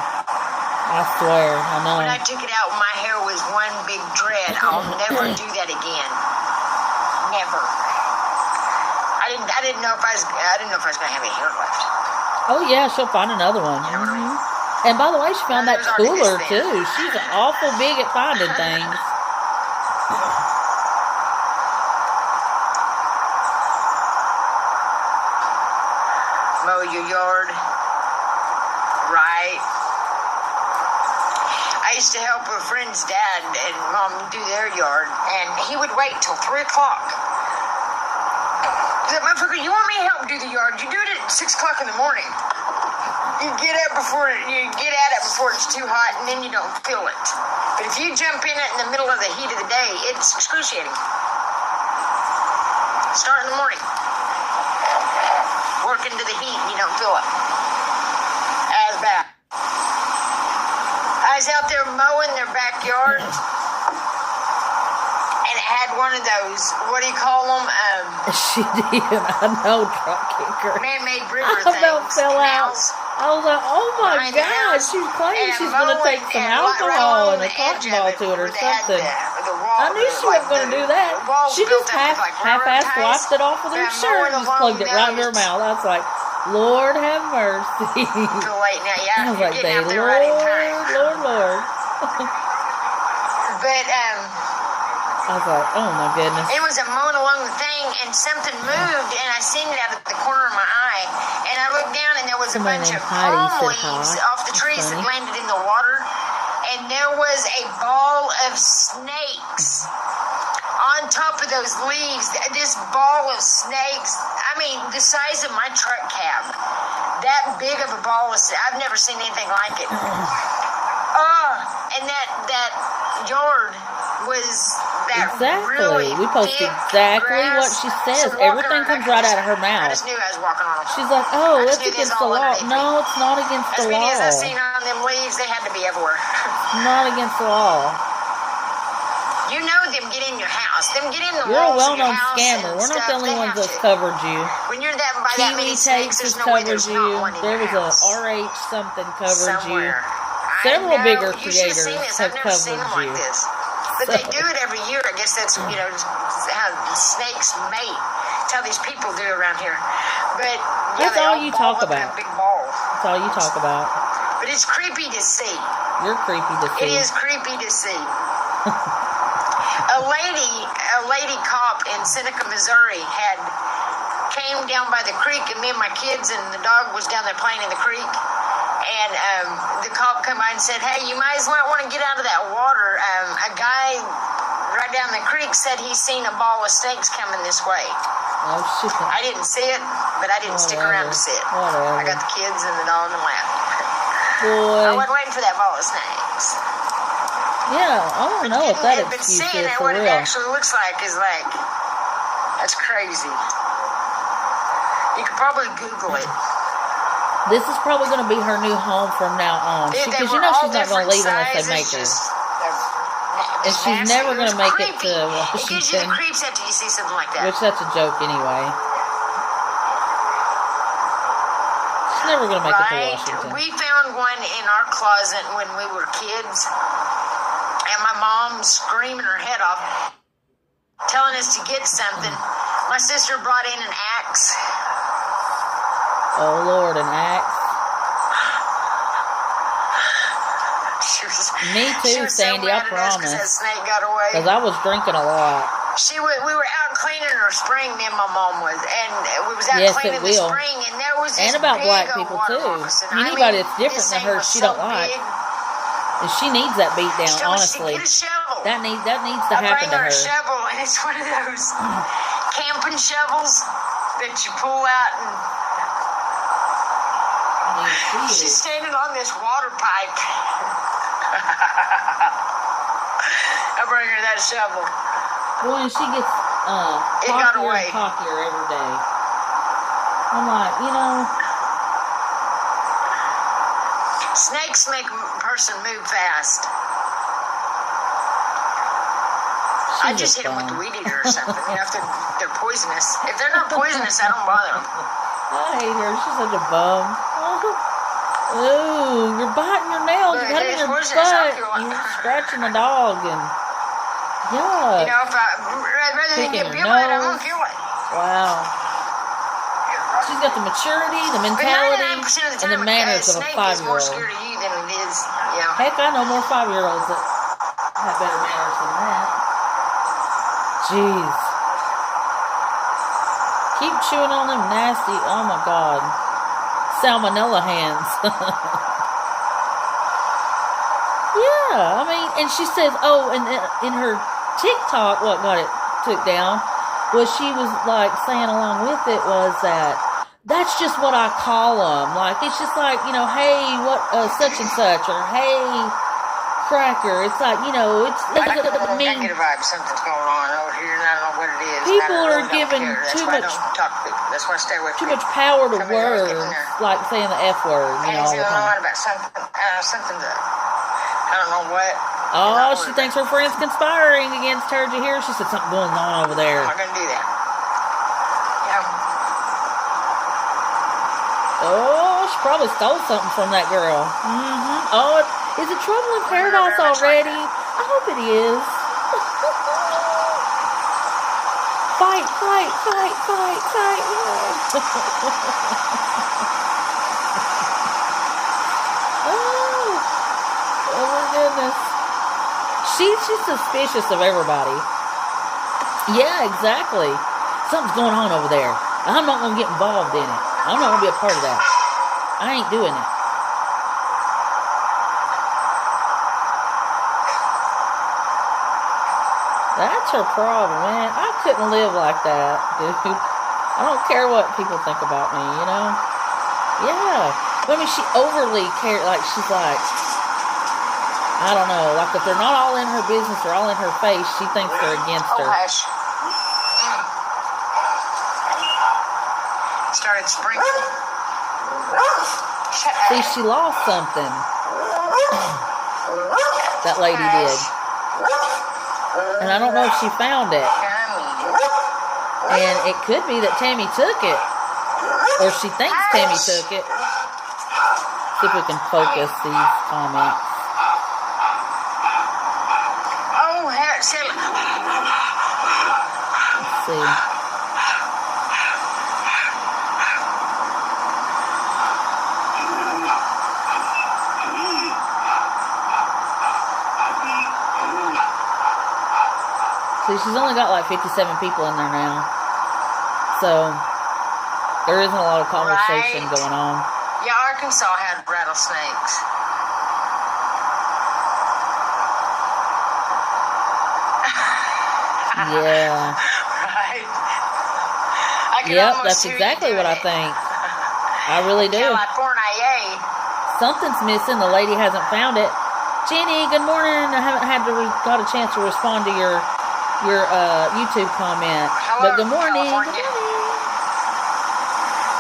I swear, I know. When I took it out, my hair was one big dread. I'll never do that again. Never. I didn't know if I was gonna have any hair left. Oh yeah, she'll find another one. You know what I mean? And by the way, she found that There's already cooler this thing. too. She's awful big at finding things. Mow your yard. Right. I used to help a friend's dad and mom do their yard, and he would wait till 3 o'clock. He said, motherfucker, you want me to help do the yard? You do it at 6 o'clock in the morning. You get at it before it's too hot, and then you don't feel it. But if you jump in it in the middle of the heat of the day, it's excruciating. Start in the morning. Work into the heat, and you don't feel it as bad. I was out there mowing their backyard, and it had one of those, what do you call them? She did. I know, drop kicker. Man-made river I things. about fell out. Canals. I was like, oh my God, she's claiming she's going to take some alcohol and a cotton ball to it or something. I knew she wasn't going to do that. She just half-assed wiped it off with her shirt and just plugged it right in her mouth. I was like, Lord have mercy. I was like, Lord. But, I was like, oh my goodness. it was a mowing along the thing, and something moved, and I seen it out of the corner of my eye, and I looked down, and there was a bunch of palm leaves off the trees that landed in the water, and there was a ball of snakes on top of those leaves. This ball of snakes, I mean, the size of my truck cab. That big of a ball of snakes. I've never seen anything like it. And that yard was really we posted exactly what she says. Everything comes right out of her mouth. I just knew I was walking on them. She's like, oh, that's against the law. No, it's not against the law. As many as I seen on them leaves, they had to be everywhere. Not against the law. You know them get in your house. Them get in the You're a walls of your well-known house scammer. and We're not stuff. the only They ones have that's to. covered you. When you're that by that many Kiwi snakes, Tapes has there's no way covered there's you. not one in There your was house. a RH something covered Somewhere. you. Several bigger You should creators have seen this. have I've never seen covered them you. like this. But they do it every year. I guess that's, how snakes mate. That's how these people do around here. But yeah, That's they all you ball talk up in about. a big ball. That's all you talk about. But it's creepy to see. You're creepy to see. It is creepy to see. A lady cop in Seneca, Missouri came down by the creek, and me and my kids and the dog was down there playing in the creek. And the cop come by and said, hey, you might want to get out of that water. A guy right down the creek said he's seen a ball of snakes coming this way. Oh, shit. I didn't see it, but I didn't stick around to see it. I got the kids and the dog and laughed. Boy. I wasn't waiting for that ball of snakes. Yeah, I don't know if that But excuse seeing is it, for what it real. actually looks like is like, that's crazy. You could probably Google it. This is probably going to be her new home from now on. Because she's not going to leave unless they make her. And she's never going to make it to Washington. It gives you the creeps after you see something like that. Which that's a joke anyway. She's never going to make it to Washington. We found one in our closet when we were kids. And my mom screaming her head off, telling us to get something. My sister brought in an axe. Oh, Lord, an axe. Me too, Sandy, I promise. That snake got away. Because I was drinking a lot. We were out cleaning her spring, me and my mom was. And we was out cleaning the spring, and there was this and about big black people, too. moccasin. Anybody that's different than her, she don't like. And she needs that beat down, She told me she honestly. get a shovel. That needs to I happen bring to her her. a shovel, and it's one of those camping shovels that you pull out, and she's standing on this water pipe. I bring her that shovel. Boy, and she gets It got cockier away. and cockier every day. I'm like, you know, Snakes make a person move fast. I just hit them with the weed eater or something. You know, if they're poisonous. If they're not poisonous, I don't bother them. I hate her. She's such a bum. Ooh, you're biting your nails. You're cutting your butt. You're scratching the dog and yuck. You know, if rather than get bit, I won't kill it. Wow. She's got the maturity, the mentality, and the manners of a 5-year-old. More scared of you than it is, you know. Heck, I know more 5-year-olds that have better manners than that. Jeez. Keep chewing on them nasty, oh my God, salmonella hands. Yeah, I mean, and she says, oh, and in her TikTok, what got it took down was she was like saying along with it was that that's just what I call them. Like, it's just like, you know, hey, what, such and such, or hey, cracker. It's like, you know, it's, I get a vibe something's going on over here, and I don't know what it is. People are given too much, that's why I stay away from too much power to words, like saying the F word, you know, all the time. About something that, I don't know what. Oh, she thinks her friend's conspiring against her. Did you hear? She said something going on over there. I'm not going to do that. Yeah. Oh, she probably stole something from that girl. Mm-hmm. Oh, is it Trouble in Paradise already? I hope it is. Fight, fight, fight, fight, fight. Oh my goodness. She's suspicious of everybody. Yeah, exactly. Something's going on over there. I'm not going to get involved in it. I'm not going to be a part of that. I ain't doing it. That's her problem, man. I couldn't live like that, dude. I don't care what people think about me, you know? Yeah. But I mean, she overly cares. Like, she's like, I don't know. Like, if they're not all in her business or all in her face, she thinks they're against her. Oh, hush. Started sprinkling. See, she lost something. That lady did. And I don't know if she found it. And it could be that Tammy took it. Or she thinks Tammy took it. See if we can focus these comments. Oh, let's see. See, she's only got like 57 people in there now. So, there isn't a lot of conversation going on. Yeah, Arkansas had rattlesnakes. Yeah. Right. Yep, that's exactly what I think. I really do. California. Something's missing. The lady hasn't found it. Jenny, good morning. I haven't got a chance to respond to your YouTube comment. Hello, but good morning. California.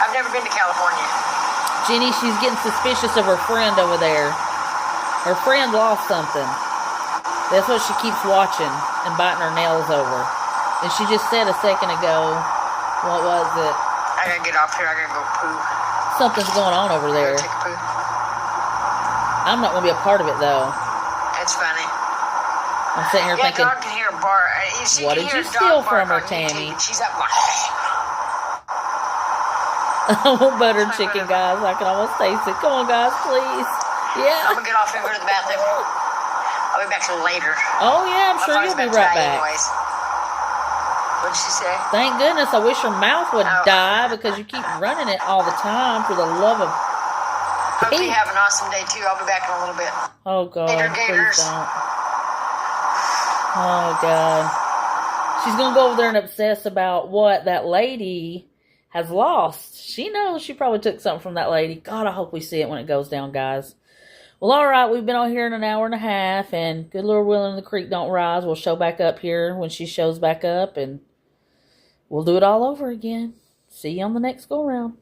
I've never been to California. Jenny, she's getting suspicious of her friend over there. Her friend lost something. That's what she keeps watching and biting her nails over. And she just said a second ago, what was it? I gotta get off here. I gotta go poo. Something's going on over there. Take a poo. I'm not going to be a part of it, though. That's funny. I'm sitting here thinking, dog can hear a bar. What did you steal from her, Tammy? She's up like, I want butter chicken, guys. I can almost taste it. Come on, guys, please. Yeah. I'm going to get off and go to the bathroom. I'll be back later. Oh, yeah, I'm sure you'll be right back. Anyways. What did she say? Thank goodness. I wish your mouth would die because you keep running it all the time, for the love of Hope you have an awesome day, too. I'll be back in a little bit. Oh, God. Gators. Please don't. Oh, God. She's going to go over there and obsess about what that lady has lost. She knows she probably took something from that lady. God, I hope we see it when it goes down, guys. Well, all right. We've been on here in an hour and a half, and good Lord willing, the creek don't rise. We'll show back up here when she shows back up, and we'll do it all over again. See you on the next go-round.